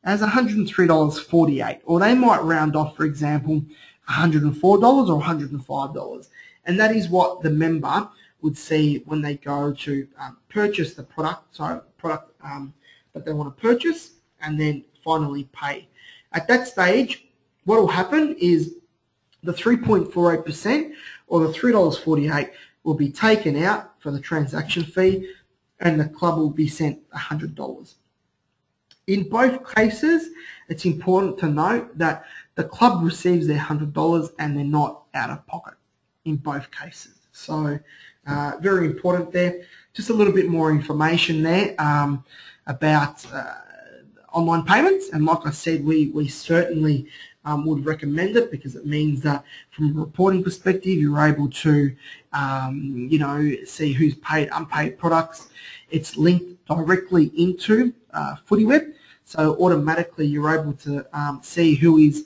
as $103.48, or they might round off, for example, $104 or $105, and that is what the member would see when they go to purchase the product, that they want to purchase, and then finally pay. At that stage, what will happen is the 3.48% or the $3.48 will be taken out for the transaction fee, and the club will be sent $100. In both cases, it's important to note that the club receives their $100 and they're not out of pocket in both cases. So very important there. Just a little bit more information there about online payments, and like I said, we certainly would recommend it, because it means that from a reporting perspective, you're able to see who's paid unpaid products. It's linked directly into FootyWeb, so automatically you're able to see who is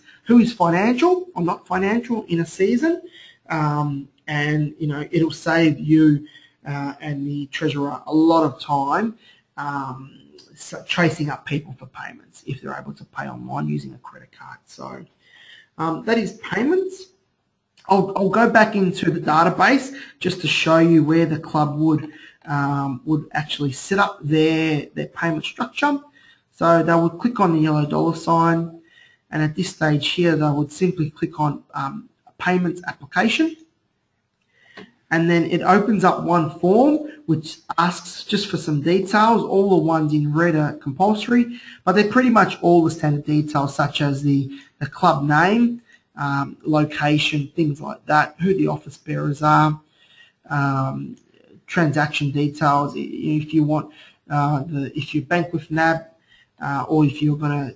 financial or not financial in a season, and it'll save you and the treasurer a lot of time chasing up people for payments if they're able to pay online using a credit card. So that is payments. I'll go back into the database just to show you where the club would actually set up their payment structure. So they would click on the yellow dollar sign, and at this stage here they would simply click on payments application, and then it opens up one form which asks just for some details. All the ones in red are compulsory, but they're pretty much all the standard details, such as the club name, location, things like that, who the office bearers are, transaction details, if you want if you bank with NAB, or if you're gonna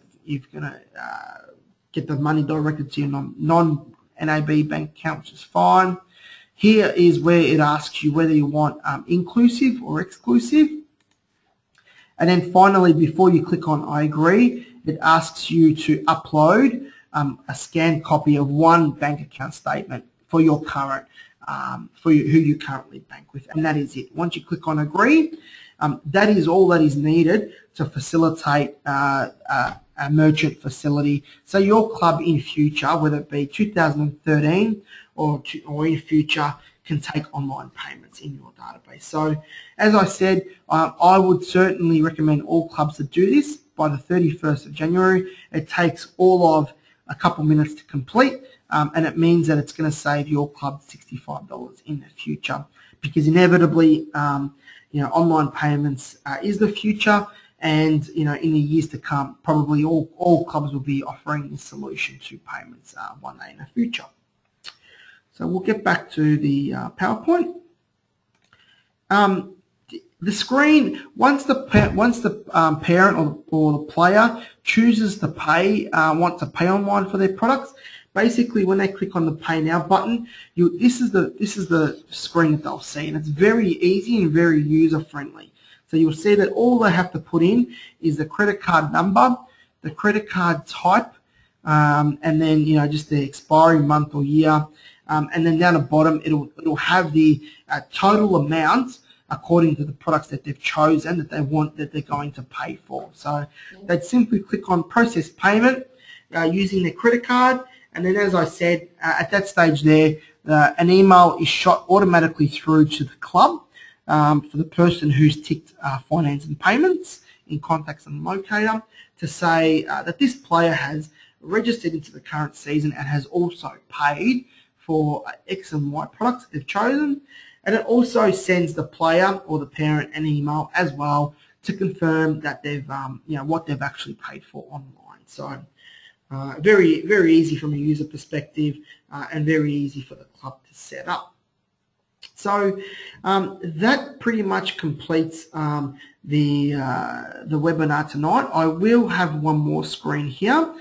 get the money directed to your non-NAB bank account, which is fine. Here is where it asks you whether you want inclusive or exclusive. And then finally, before you click on I agree, it asks you to upload a scanned copy of one bank account statement for your current, who you currently bank with, and that is it. Once you click on agree, that is all that is needed to facilitate a merchant facility. So your club in future, whether it be 2013 or in future, can take online payments in your database. So as I said, I would certainly recommend all clubs to do this by the 31st of January. It takes all of a couple minutes to complete, and it means that it's going to save your club $65 in the future, because inevitably online payments is the future, and in the years to come, probably all clubs will be offering this solution to payments one day in the future. So we'll get back to the PowerPoint. The screen, once the parent or the player chooses to pay, want to pay online for their products, basically when they click on the Pay Now button, this is the screen that they'll see, and it's very easy and very user friendly. So you'll see that all they have to put in is the credit card number, the credit card type, and then just the expiry month or year, and then down the bottom it'll have the total amount according to the products that they've chosen that they're going to pay for. So they'd simply click on process payment using their credit card, and then as I said, at that stage there, an email is shot automatically through to the club for the person who's ticked finance and payments in contacts and locator to say that this player has registered into the current season and has also paid for X and Y products they've chosen. And it also sends the player or the parent an email as well to confirm that they've, what they've actually paid for online. So very, very easy from a user perspective and very easy for the club to set up. So that pretty much completes the webinar tonight. I will have one more screen here,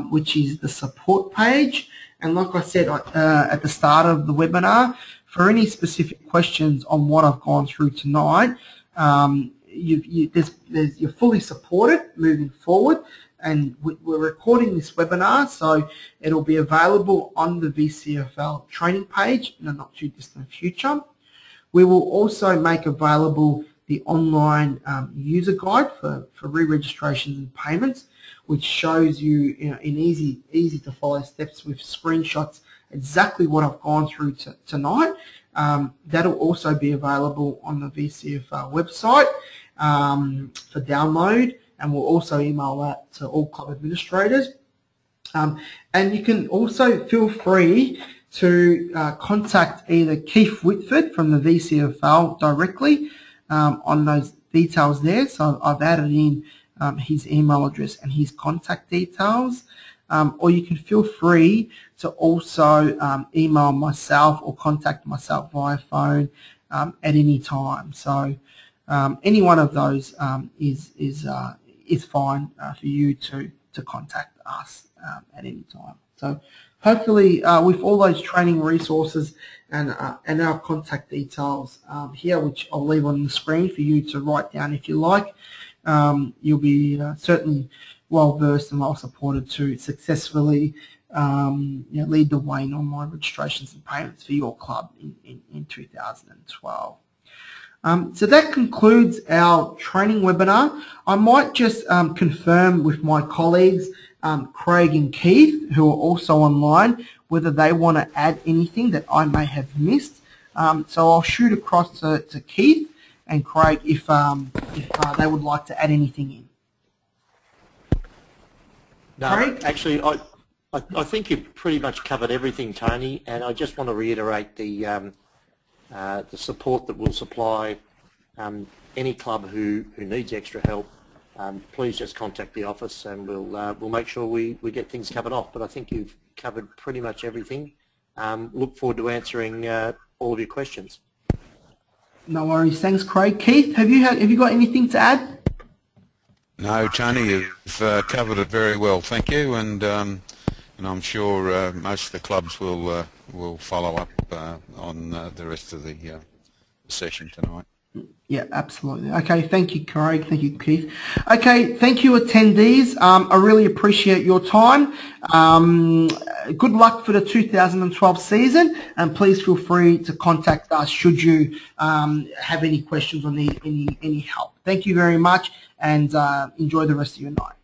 which is the support page. And like I said at the start of the webinar, for any specific questions on what I've gone through tonight, you're fully supported moving forward, and we're recording this webinar, so it'll be available on the VCFL training page in the not too distant future. We will also make available the online user guide for re-registrations and payments, which shows you, in easy to follow steps with screenshots exactly what I've gone through tonight. That'll also be available on the VCFR website for download, and we'll also email that to all club administrators. And you can also feel free to contact either Keith Whitford from the VCFL directly on those details there. So I've added in his email address and his contact details. Or you can feel free to also email myself or contact myself via phone at any time. So any one of those is fine for you to contact us at any time. So hopefully with all those training resources and our contact details here, which I'll leave on the screen for you to write down if you like, you'll be certainly well versed and well supported to successfully lead the way in online registrations and payments for your club in 2012. So that concludes our training webinar. I might just confirm with my colleagues, Craig and Keith, who are also online, whether they want to add anything that I may have missed. So I'll shoot across to Keith and Craig if they would like to add anything in. No, Craig? Actually, I think you've pretty much covered everything, Tony, and I just want to reiterate the support that we'll supply any club who needs extra help. Please just contact the office, and we'll make sure we get things covered off. But I think you've covered pretty much everything. Look forward to answering all of your questions. No worries. Thanks, Craig. Keith, have you got anything to add? No, Tony, you've covered it very well. Thank you, and I'm sure most of the clubs will follow up on the rest of the session tonight. Yeah, absolutely. Okay, thank you, Craig. Thank you, Keith. Okay, thank you, attendees. I really appreciate your time. Good luck for the 2012 season, and please feel free to contact us should you have any questions or need any help. Thank you very much, and enjoy the rest of your night.